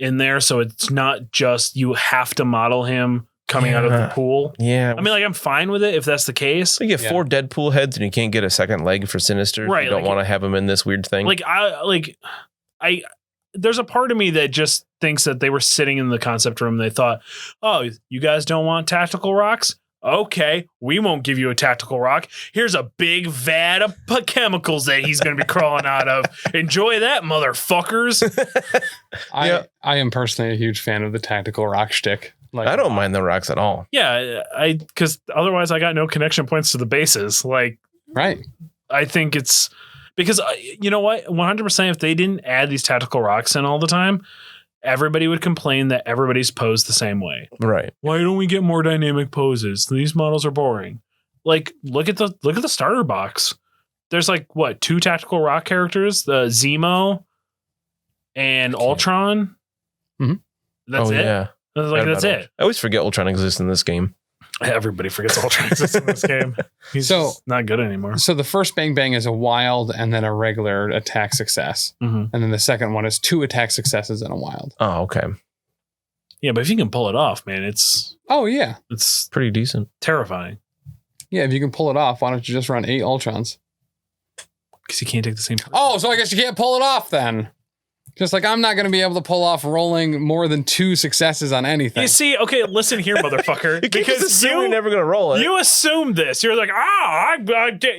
in there, so it's not just you have to model him coming out of the Yeah. pool. Yeah. I mean, like I'm fine with it if that's the case. you get Yeah. 4 Deadpool heads and you can't get a second leg for Sinister. Right, You don't like- want to have him in this weird thing. I there's a part of me that just thinks that they were sitting in the concept room. They thought, oh, you guys don't want tactical rocks? Okay, we won't give you a tactical rock. Here's a big vat of chemicals that he's going to be crawling out of. Enjoy that, motherfuckers. Yeah. I am personally a huge fan of the tactical rock shtick. Like, I don't mind the rocks at all. Yeah, because otherwise I got no connection points to the bases. Like, Right. I think it's because you know what, 100%. If they didn't add these tactical rocks in all the time, everybody would complain that everybody's posed the same way. Right. Why don't we get more dynamic poses? These models are boring. Like, look at the starter box. There's like 2 tactical rock characters: the Zemo and Ultron. Mhm. That's it. Yeah. Like, that's it. I always forget Ultron exists in this game. Everybody forgets Ultra exists in this game. He's just not good anymore. So the first Bang Bang is a wild and then a regular attack success. Mm-hmm. And then the second one is 2 attack successes and a wild. Oh, okay. Yeah, but if you can pull it off, man, it's Pretty decent. terrifying. Yeah, if you can pull it off, why don't you just run 8 Ultrons? Because you can't take the same. Oh, so I guess you can't pull it off then. Just like I'm not going to be able to pull off rolling more than 2 successes on anything. You see, okay, listen here, motherfucker. Because you're never going to roll it. You assume this. You're like,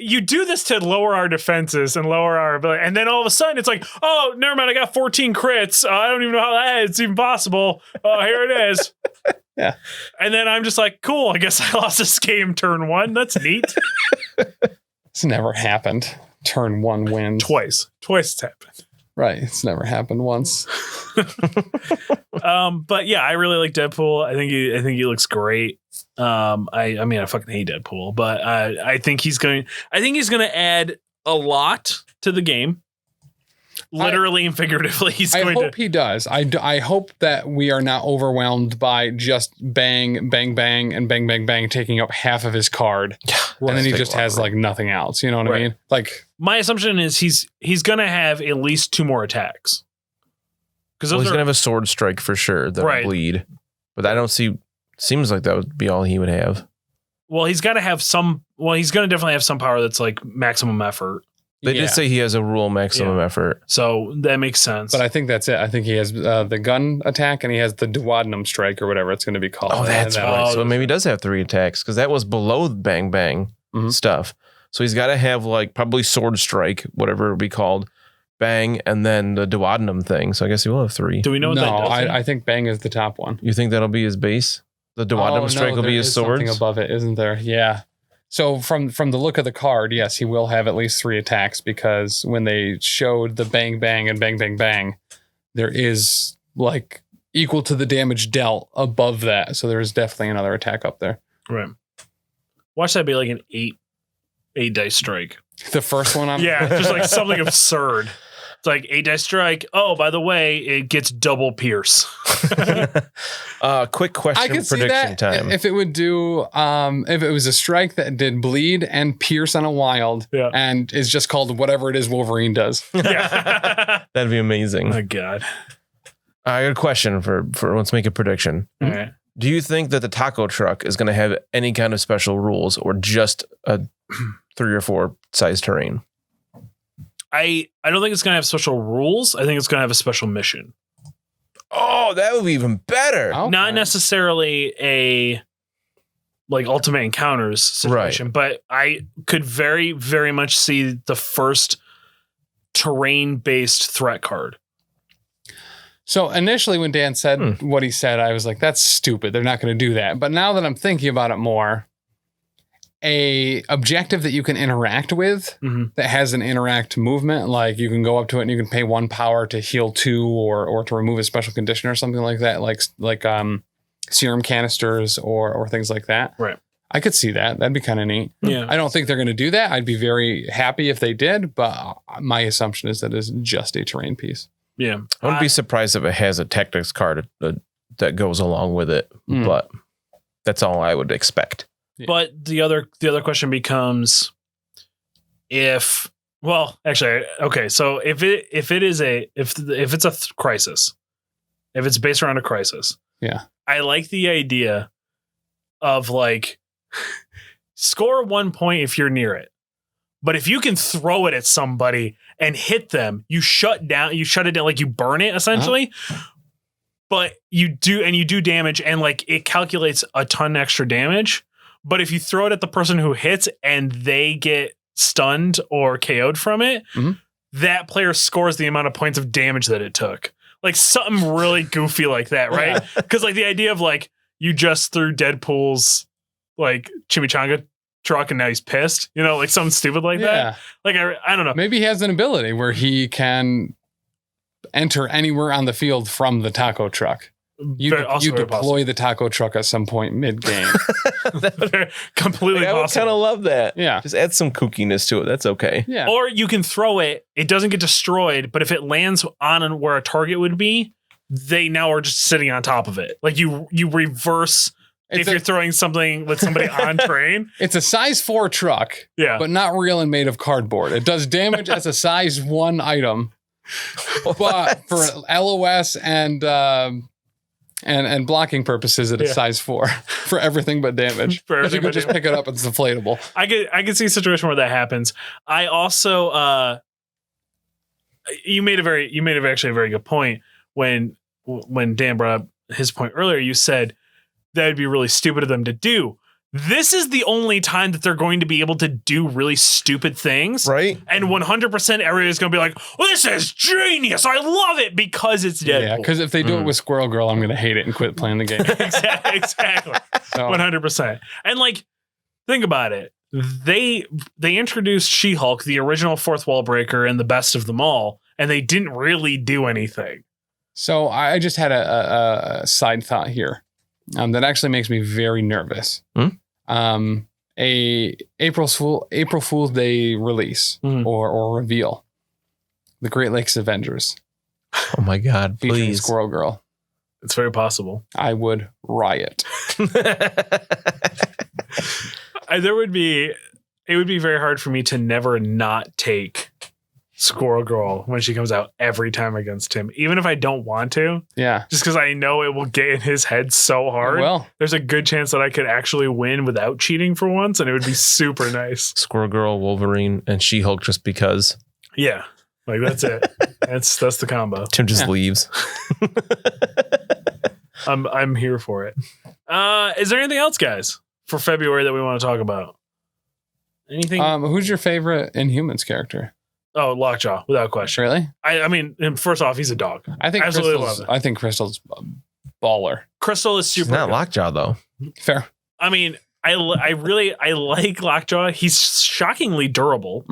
you do this to lower our defenses and lower our ability. And then all of a sudden it's like, oh, never mind. I got 14 crits. I don't even know how it's even possible. Here it is. Yeah. And then I'm just like, cool. I guess I lost this game turn 1. That's neat. It's never happened. Turn 1 wins. Twice it's happened. Right. It's never happened once. But yeah, I really like Deadpool. I think he looks great. I mean, I fucking hate Deadpool, but I think he's going to add a lot to the game. Literally and figuratively, I hope he does. I hope that we are not overwhelmed by just bang, bang, bang, and bang, bang, bang taking up half of his card. Yeah, and then he just has like nothing else. You know what I mean? Like, my assumption is he's going to have at least 2 more attacks. Because he's going to have a sword strike for sure that'll bleed. But I don't see. Seems like that would be all he would have. Well, he's got to have some. Well, he's going to definitely have some power that's like maximum effort. They did say he has a rule maximum effort. So that makes sense. But I think that's it. I think he has the gun attack and he has the duodenum strike or whatever it's going to be called. Oh, that's right. So maybe he does have 3 attacks because that was below the Bang Bang stuff. So he's got to have like probably sword strike, whatever it would be called, bang, and then the duodenum thing. So I guess he will have 3. Do we know what that does? I think bang is the top one. You think that'll be his base? The duodenum strike will be his swords? Something above it, isn't there? Yeah. So from the look of the card, yes, he will have at least 3 attacks because when they showed the bang bang and bang bang bang, there is like equal to the damage dealt above that. So there is definitely another attack up there. Right. Watch that be like an 8 dice strike. The first one, yeah, just like something absurd. It's like 8 dice strike. Oh, by the way, it gets double pierce. Quick question. I could see prediction that time. if it would do, if it was a strike that did bleed and pierce on a wild, and is just called whatever it is Wolverine does. Yeah, that'd be amazing. Oh my God. I got a question for let's make a prediction. All right. Do you think that the taco truck is going to have any kind of special rules or just a 3 or 4 size terrain? I don't think it's going to have special rules. I think it's going to have a special mission. Oh, that would be even better. Okay. Not necessarily a like ultimate encounters situation, but I could very, very much see the first terrain-based threat card. So initially when Dan said what he said, I was like, that's stupid. They're not going to do that. But now that I'm thinking about it more, a objective that you can interact with that has an interact movement, like you can go up to it and you can pay 1 power to heal 2 or to remove a special condition or something like that, like serum canisters or things like that. Right. I could see that. That'd be kind of neat. Yeah. I don't think they're going to do that. I'd be very happy if they did, but my assumption is that it's just a terrain piece. Yeah. I wouldn't be surprised if it has a tactics card that goes along with it, but that's all I would expect. But the other question becomes if so if it's a crisis, if it's based around a crisis, I like the idea of like score 1 point if you're near it, but if you can throw it at somebody and hit them, you shut it down, like you burn it essentially. But you do damage and like it calculates a ton extra damage. But if you throw it at the person who hits and they get stunned or KO'd from it, that player scores the amount of points of damage that it took. Like something really goofy like that, right? Because like the idea of like you just threw Deadpool's like chimichanga truck and now he's pissed, like something stupid like that. Like I don't know. Maybe he has an ability where he can enter anywhere on the field from the taco truck. You deploy the taco truck at some point mid-game. Completely I would kind of love that. Yeah. Just add some kookiness to it. That's okay. Yeah. Or you can throw it. It doesn't get destroyed, but if it lands on where a target would be, they now are just sitting on top of it. Like you reverse if you're throwing something with somebody on terrain. It's a size 4 truck, Yeah. but not real and made of cardboard. It does damage as a size 1 item, but for LOS and blocking purposes, it is size 4 for everything but damage. Because you could just pick it up, it's inflatable. I can see a situation where that happens. I also you made actually a very good point when Dan brought up his point earlier. You said that would be really stupid of them to do. This is the only time that they're going to be able to do really stupid things. Right. And 100% everybody is going to be like, well, this is genius. I love it because it's Deadpool. Yeah, because if they do it with Squirrel Girl, I'm going to hate it and quit playing the game. Exactly. So. 100%. And like, think about it. They introduced She-Hulk, the original fourth wall breaker and the best of them all, and they didn't really do anything. So I just had a side thought here that actually makes me very nervous. A April Fool's Day release or reveal. The Great Lakes Avengers. Oh my God, featuring please. Squirrel Girl. It's very possible. I would riot. It would be very hard for me to never not take Squirrel Girl when she comes out every time against him, even if I don't want to. Yeah. Just because I know it will get in his head so hard. Well, there's a good chance that I could actually win without cheating for once, and it would be super nice. Squirrel Girl, Wolverine, and She-Hulk just because. Yeah. Like that's it. That's the combo. Tim just leaves. I'm here for it. Is there anything else, guys, for February that we want to talk about? Anything? Who's your favorite Inhumans character? Oh, Lockjaw, without question. Really? I mean, first off, he's a dog. I think Crystal's baller. Crystal is super. She's not Lockjaw though. Fair. I mean, I like Lockjaw. He's shockingly durable.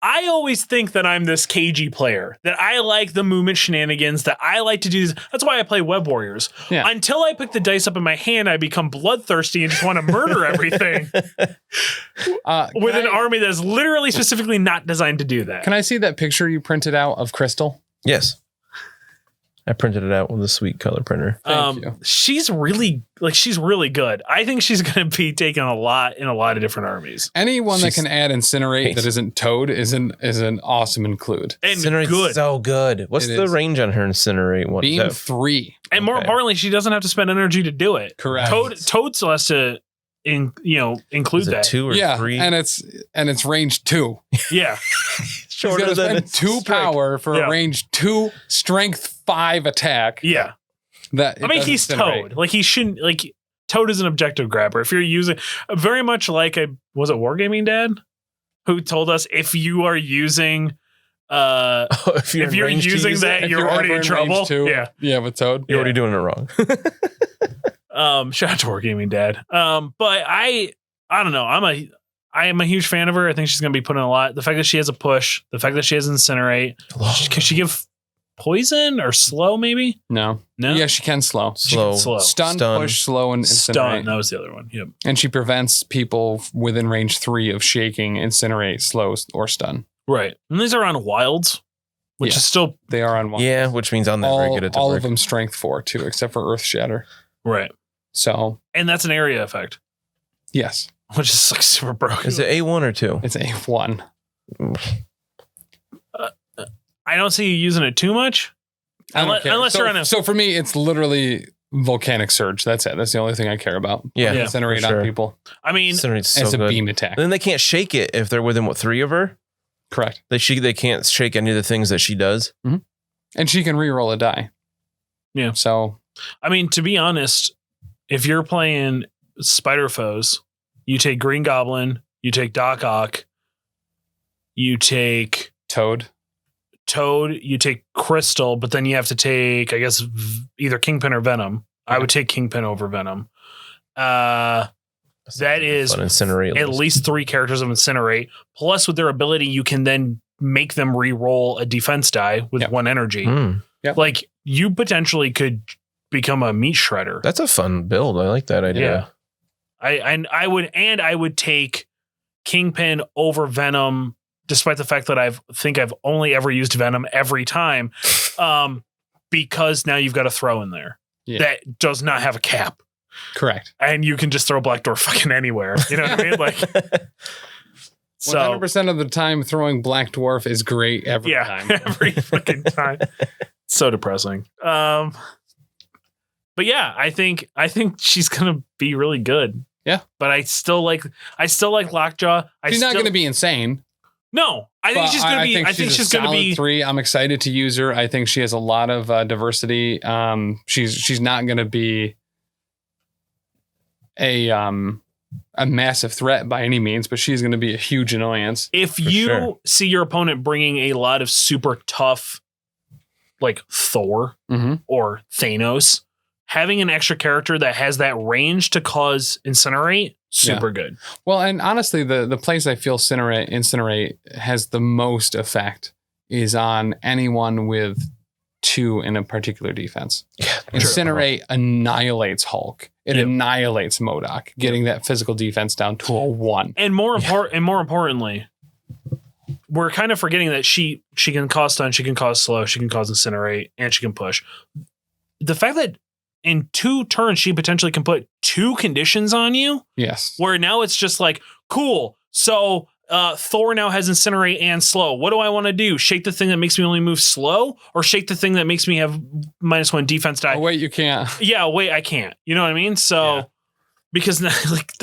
I always think that I'm this cagey player, that I like the movement shenanigans, that I like to do this. That's why I play Web Warriors. Yeah. Until I pick the dice up in my hand, I become bloodthirsty and just want to murder everything with an army that's literally specifically not designed to do that. Can I see that picture you printed out of Crystal? Yes. I printed it out with a sweet color printer. Thank you. She's really good. I think she's going to be taken a lot in a lot of different armies. Anyone that can add Incinerate that isn't Toad is an awesome include. And Incinerate's good. So good. What's the range on her Incinerate? What Beam 3. And more importantly, she doesn't have to spend energy to do it. Correct. Toad still has to include that 2 or 3, and it's range 2. Yeah. Shorter than 2 power for a range 2 strength 5 attack. Yeah. He's Toad. Like he shouldn't Toad is an objective grabber. If you're using very much like was it Wargaming Dad who told us if you are using if you're using that you're already in trouble. Yeah, with Toad. You're already doing it wrong. Shout out to Wargaming Dad. But I don't know. I am a huge fan of her. I think she's going to be putting a lot. The fact that she has a push, the fact that she has Incinerate. Can she give poison or slow maybe? No. Yeah, she can slow. Slow. Stun, push, slow, and Incinerate. Stun. That was the other one. Yep. And she prevents people within range 3 of shaking, Incinerate, slow, or stun. Right. And these are on wilds, which is still... They are on wilds. Yeah, which means I'm not very good at all of them strength 4 too, except for Earth Shatter. Right. So... And that's an area effect. Yes. Which is like super broken. Is it A1 or 2? It's A1. I don't see you using it too much. Unless you're on a... So for me, it's literally Volcanic Surge. That's it. That's the only thing I care about. Yeah. Incinerate on people. I mean... Incinerate's so it's a good. beam attack. And then they can't shake it if they're within, 3 of her? Correct. They can't shake any of the things that she does. Mm-hmm. And she can reroll a die. Yeah. So... I mean, to be honest, if you're playing Spider Foes... You take Green Goblin, you take Doc Ock, you take Toad, you take Crystal, but then you have to take, I guess, either Kingpin or Venom. I would take Kingpin over Venom. That is at least 3 characters of Incinerate. Plus, with their ability, you can then make them re-roll a defense die with 1 energy. Yep. Like, you potentially could become a meat shredder. That's a fun build. I like that idea. Yeah. I would take Kingpin over Venom, despite the fact that I've only ever used Venom every time, because now you've got a throw in there. that does not have a cap. Correct. And you can just throw Black Dwarf fucking anywhere. You know what I mean? Like, so 100% of the time, throwing Black Dwarf is great every time. Every fucking time. So depressing. But yeah, I think she's gonna be really good. Yeah. But I still like Lockjaw. She's not gonna be insane. No, I think she's gonna be. I think she's gonna be 3. I'm excited to use her. I think she has a lot of diversity. She's not gonna be a massive threat by any means, but she's going to be a huge annoyance. If you see your opponent bringing a lot of super tough, like Thor or Thanos, having an extra character that has that range to cause Incinerate, super good. Well, and honestly, the place I feel Incinerate has the most effect is on anyone with 2 in a particular defense. Yeah, Incinerate annihilates Hulk. It annihilates MODOK, getting that physical defense down to a 1. And more importantly, we're kind of forgetting that she can cause stun, she can cause slow, she can cause Incinerate, and she can push. The fact that in 2 turns she potentially can put 2 conditions on you. Yes. Where now it's just like, cool. So Thor now has Incinerate and slow. What do I want to do? Shake the thing that makes me only move slow, or shake the thing that makes me have -1 defense die? Oh, wait, you can't. Yeah, wait, I can't. You know what I mean? So, because like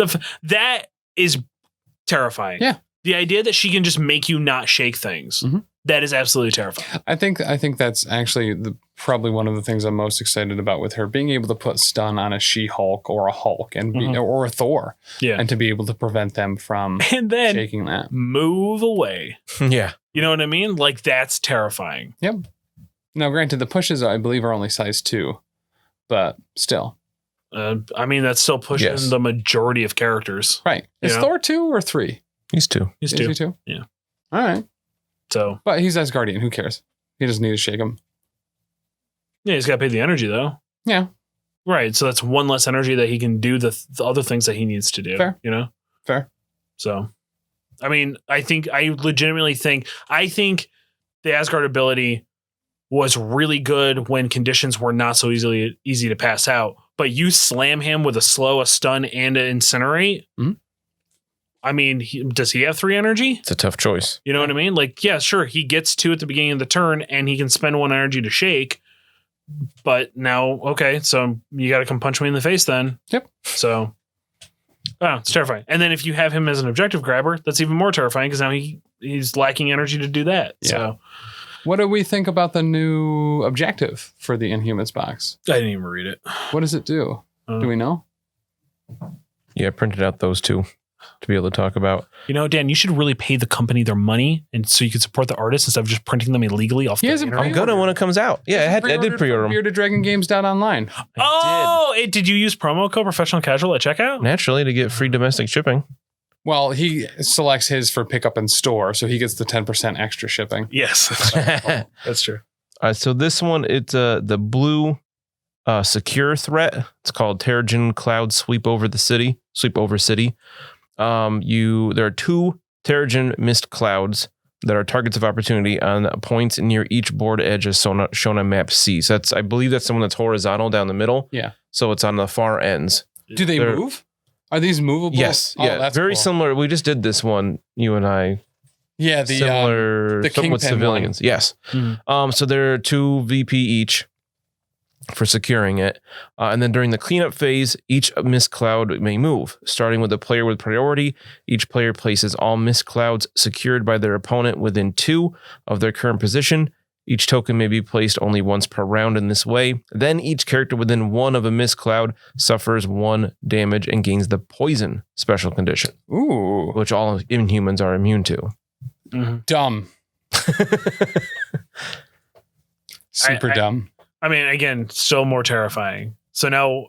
that is terrifying. Yeah. The idea that she can just make you not shake things, that is absolutely terrifying. I think that's actually probably one of the things I'm most excited about with her, being able to put stun on a She-Hulk or a Hulk and or a Thor, and to be able to prevent them from shaking that. Move away. Yeah. You know what I mean? Like, that's terrifying. Yep. Now, granted, the pushes, I believe, are only size 2, but still. I mean, that's still pushing the majority of characters. Right. Is Thor 2 or 3? He's 2. He's Is 2. he 2? Yeah. All right. So, but he's Asgardian. Who cares? He doesn't need to shake him. Yeah, he's got to pay the energy, though. Yeah. Right. So that's 1 less energy that he can do the other things that he needs to do. Fair. You know? Fair. So, I mean, I legitimately think the Asgard ability was really good when conditions were not so easy to pass out. But you slam him with a slow, a stun, and an Incinerate. I mean, does he have 3 energy? It's a tough choice. You know what I mean? Like, yeah, sure. He gets 2 at the beginning of the turn and he can spend 1 energy to shake. But now, okay, so you got to come punch me in the face then. Yep. So, it's terrifying. And then if you have him as an objective grabber, that's even more terrifying because now he's lacking energy to do that. Yeah. So, what do we think about the new objective for the Inhumans box? I didn't even read it. What does it do? Do we know? Yeah, I printed out those 2 to be able to talk about. You know, Dan, you should really pay the company their money, and so you can support the artists instead of just printing them illegally off the internet. I'm gonna when it comes out. Yeah, I did pre-order them. BeardedDragonGames.online. Did you use promo code Professional Casual at checkout? Naturally, to get free domestic shipping. Well, he selects his for pickup in store, so he gets the 10% extra shipping. Yes, that's true. All right, so this one, it's the blue secure threat. It's called Terrigen Cloud Sweep Over City. There are 2 Terrigen mist clouds that are targets of opportunity on points near each board edge as shown on map C. So I believe that's the one that's horizontal down the middle. Yeah. So it's on the far ends. Do they move? Are these movable? Yes. Yeah. That's very cool. Similar. We just did this one, you and I. Yeah. The Kingpin civilians. One. Yes. Mm-hmm. So there are 2 VP each for securing it. And then during the cleanup phase, each mist cloud may move. Starting with the player with priority, each player places all mist clouds secured by their opponent within 2 of their current position. Each token may be placed only once per round in this way. Then each character within 1 of a mist cloud suffers 1 damage and gains the poison special condition. Ooh. Which all Inhumans are immune to. Mm-hmm. Dumb. Super dumb. I mean, again, still more terrifying. So now,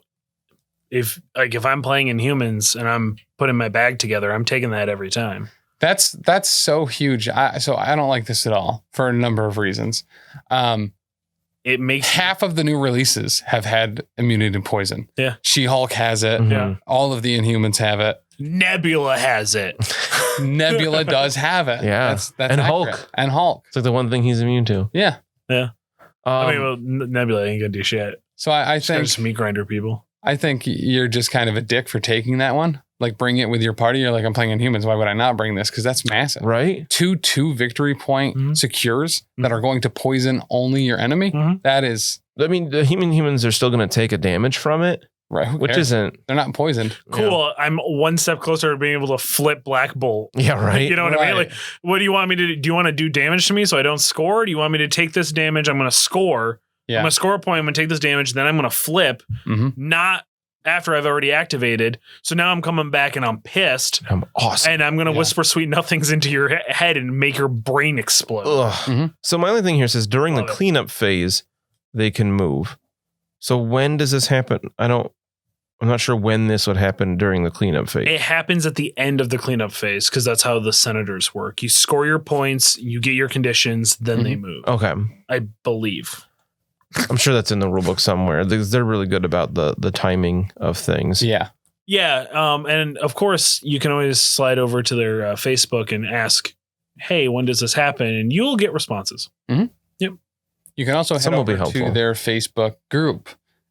if I'm playing Inhumans and I'm putting my bag together, I'm taking that every time. That's so huge. So I don't like this at all for a number of reasons. It makes half of the new releases have had immunity to poison. Yeah, She-Hulk has it. Mm-hmm. Yeah, all of the Inhumans have it. Nebula has it. Nebula does have it. Yeah, that's and accurate. Hulk. And Hulk. It's like the one thing he's immune to. Yeah. Yeah. I mean, well, Nebula ain't gonna do shit. So I think just meat grinder people. I think you're just kind of a dick for taking that one. Like, bring it with your party. You're like, I'm playing Inhumans. Why would I not bring this? Because that's massive. Right? 2 victory point secures that are going to poison only your enemy. That is... I mean, the humans are still going to take a damage from it. Right. Which isn't... They're not poisoned. Cool. Yeah. I'm one step closer to being able to flip Black Bolt. Yeah, right. You know what I mean? Like, what do you want me to do? Do you want to do damage to me so I don't score? Do you want me to take this damage? I'm going to score. Yeah. I'm going to score a point. I'm going to take this damage. Then I'm going to flip. Not after I've already activated. So now I'm coming back and I'm pissed. I'm awesome. And I'm going to whisper sweet nothings into your head and make your brain explode. So my only thing here says during the cleanup phase, they can move. So when does this happen? I'm not sure when this would happen during the cleanup phase. It happens at the end of the cleanup phase because that's how the senators work. You score your points, you get your conditions, then they move. Okay. I believe. I'm sure that's in the rulebook somewhere. They're really good about the timing of things. Yeah. Yeah. And of course, you can always slide over to their Facebook and ask, hey, when does this happen? And you'll get responses. Yep. You can also head over to their Facebook group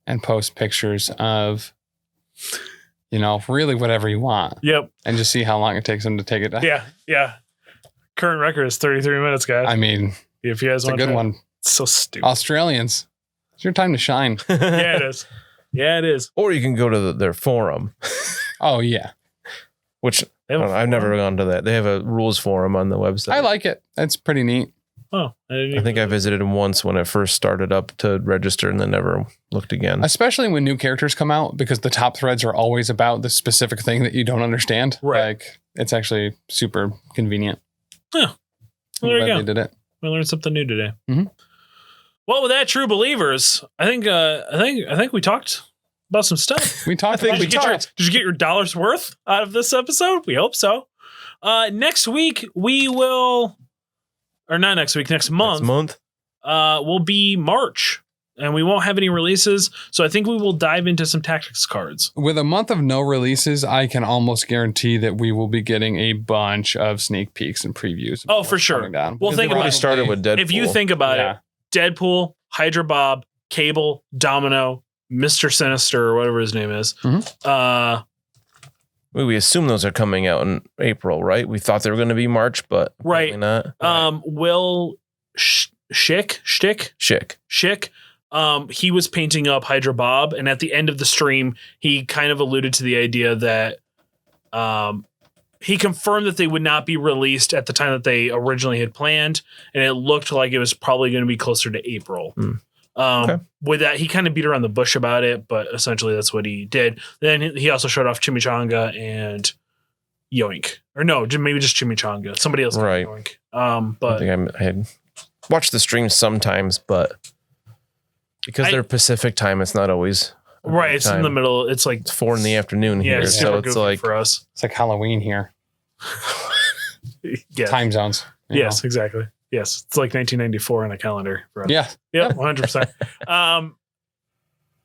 and post pictures of, really whatever you want. Yep. And just see how long it takes them to take it down. Yeah. Yeah. Current record is 33 minutes, guys. I mean, if you guys want a good one. It's so stupid. Australians. It's your time to shine. Yeah, it is. Yeah, it is. Or you can go to their forum. Oh, yeah. Which I've never gone to that. They have a rules forum on the website. I like it. It's pretty neat. Oh, I think I visited them once when it first started up to register and then never looked again. Especially when new characters come out, because the top threads are always about the specific thing that you don't understand. Right. Like, it's actually super convenient. Yeah. Well, there you go. They did it. We learned something new today. Well, with that, true believers, I think we talked about some stuff. We talked. Did you get your dollar's worth out of this episode? We hope so. Next week we will, or not next week, next month. Will be March, and we won't have any releases. So I think we will dive into some tactics cards. With a month of no releases, I can almost guarantee that we will be getting a bunch of sneak peeks and previews. Oh, for sure. Well, think about it. Started with Deadpool. If you think about it, Deadpool, Hydra Bob, Cable, Domino, Mr. Sinister, or whatever his name is. We assume those are coming out in April, right? We thought they were going to be March, but not. Will Schick. He was painting up Hydra Bob, and at the end of the stream, he kind of alluded to the idea that he confirmed that they would not be released at the time that they originally had planned, and it looked like it was probably going to be closer to April. With that, he kind of beat around the bush about it, but essentially that's what he did. Then he also showed off Chimichanga and Yoink. Or no, maybe just Chimichanga. Somebody else got Yoink. But I think I had watched the stream sometimes, but because they're Pacific time, it's not always right. It's in the middle. It's like 4 PM here, so it's like for us. It's like Halloween here. Yeah. Time zones. Yes, exactly. Yes, it's like 1994 on a calendar for us. Yeah. Yep, 100%.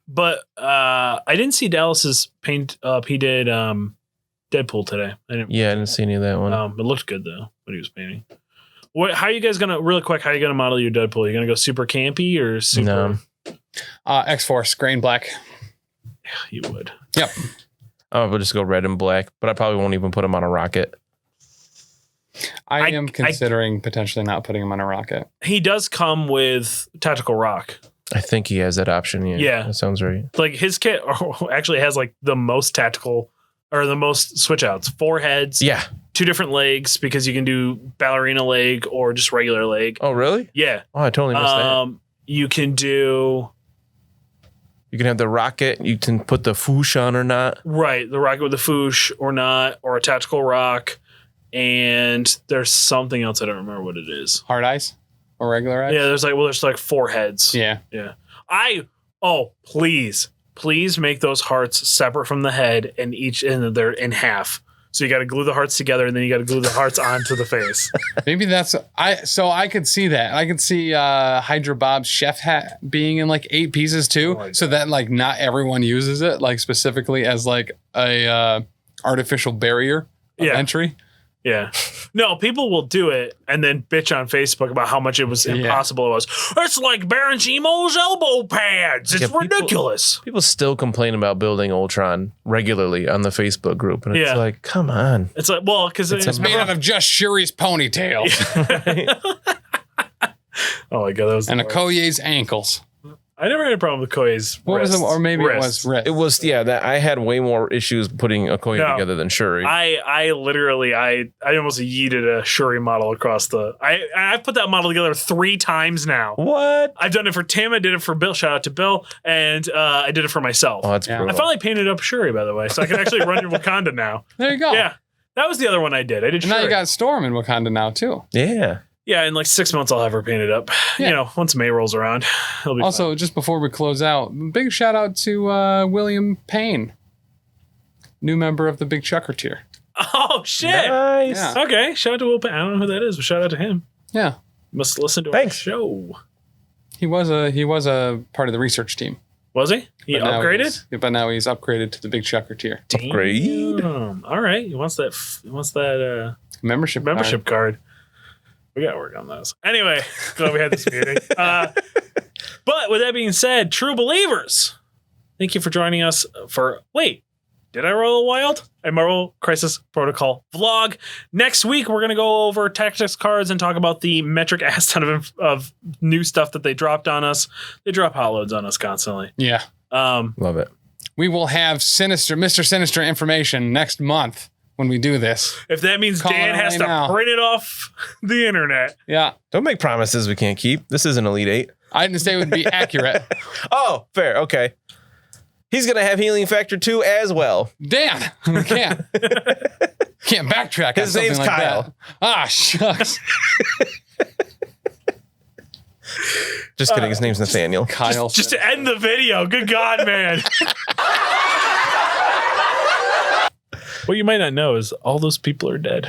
But I didn't see Dallas's paint up. He did Deadpool today. I didn't see any of that one. It looked good though when he was painting. How are you guys gonna model your Deadpool? Are you gonna go super campy or super? No. X-Force, gray and black. Yeah, you would. Yep. We'll just go red and black, but I probably won't even put him on a rocket. I am considering potentially not putting him on a rocket. He does come with tactical rock. I think he has that option. Yeah. That sounds right. Like his kit actually has like the most tactical or the most switch outs. 4 heads. Yeah. 2 different legs because you can do ballerina leg or just regular leg. Oh, really? Yeah. Oh, I totally missed that. You can have the rocket. You can put the foosh on or not. Right. The rocket with the foosh or not, or a tactical rock. And there's something else. I don't remember what it is. Hard eyes or regular eyes? Yeah. There's like 4 heads. Yeah. Yeah. Please make those hearts separate from the head and they're in half. So you got to glue the hearts together and then you got to glue the hearts onto the face. Maybe I could see that. I could see Hydra Bob's chef hat being in like 8 pieces too. So that like not everyone uses it like specifically as like a artificial barrier of entry. Yeah. No, people will do it and then bitch on Facebook about how much it was impossible it was. It's like Baron Zemo's elbow pads. It's ridiculous. People still complain about building Ultron regularly on the Facebook group. And it's like, come on. It's like, well, because it's made out of just Shuri's ponytail. Oh my God. That was and Okoye's ankles. I never had a problem with Okoye's What wrist. was it? Or maybe it was wrist. It was, that I had way more issues putting Okoye together than Shuri. I literally almost yeeted a Shuri model across the... I've put that model together 3 times now. What? I've done it for Tim, I did it for Bill, shout out to Bill, and I did it for myself. Oh, that's brutal. I finally painted up Shuri, by the way, so I can actually run in Wakanda now. There you go. Yeah. That was the other one I did. And now you got Storm in Wakanda now, too. Yeah. Yeah, in like 6 months I'll have her painted up. Yeah. You know, once May rolls around, it'll be also, fine. just before we close out, big shout out to William Payne, new member of the Big Chucker tier. Oh, shit. Nice. Yeah. Okay, shout out to Will Payne. I don't know who that is, but shout out to him. Yeah. Must listen to our show. He was a part of the research team. Was he? He upgraded? But now he's upgraded to the Big Chucker tier. Upgrade. All right. He wants that membership card. We got to work on those. Anyway, glad we had this meeting. But with that being said, true believers, thank you for joining us for... Wait, did I roll a wild? A Marvel Crisis Protocol vlog. Next week, we're going to go over tactics cards and talk about the metric ass ton of new stuff that they dropped on us. They drop hot loads on us constantly. Yeah. Love it. We will have Mr. Sinister information next month. When we do this. If that means Dan has to print it off the internet. Yeah. Don't make promises we can't keep. This isn't Elite 8. I didn't say it would be accurate. Oh, fair. Okay. He's going to have Healing Factor 2 as well. Dan, we can't backtrack. His name's like Kyle. That. Ah, shucks. Just kidding. His name's Nathaniel. Kyle. Just to end the video. Good God, man. What you might not know is all those people are dead.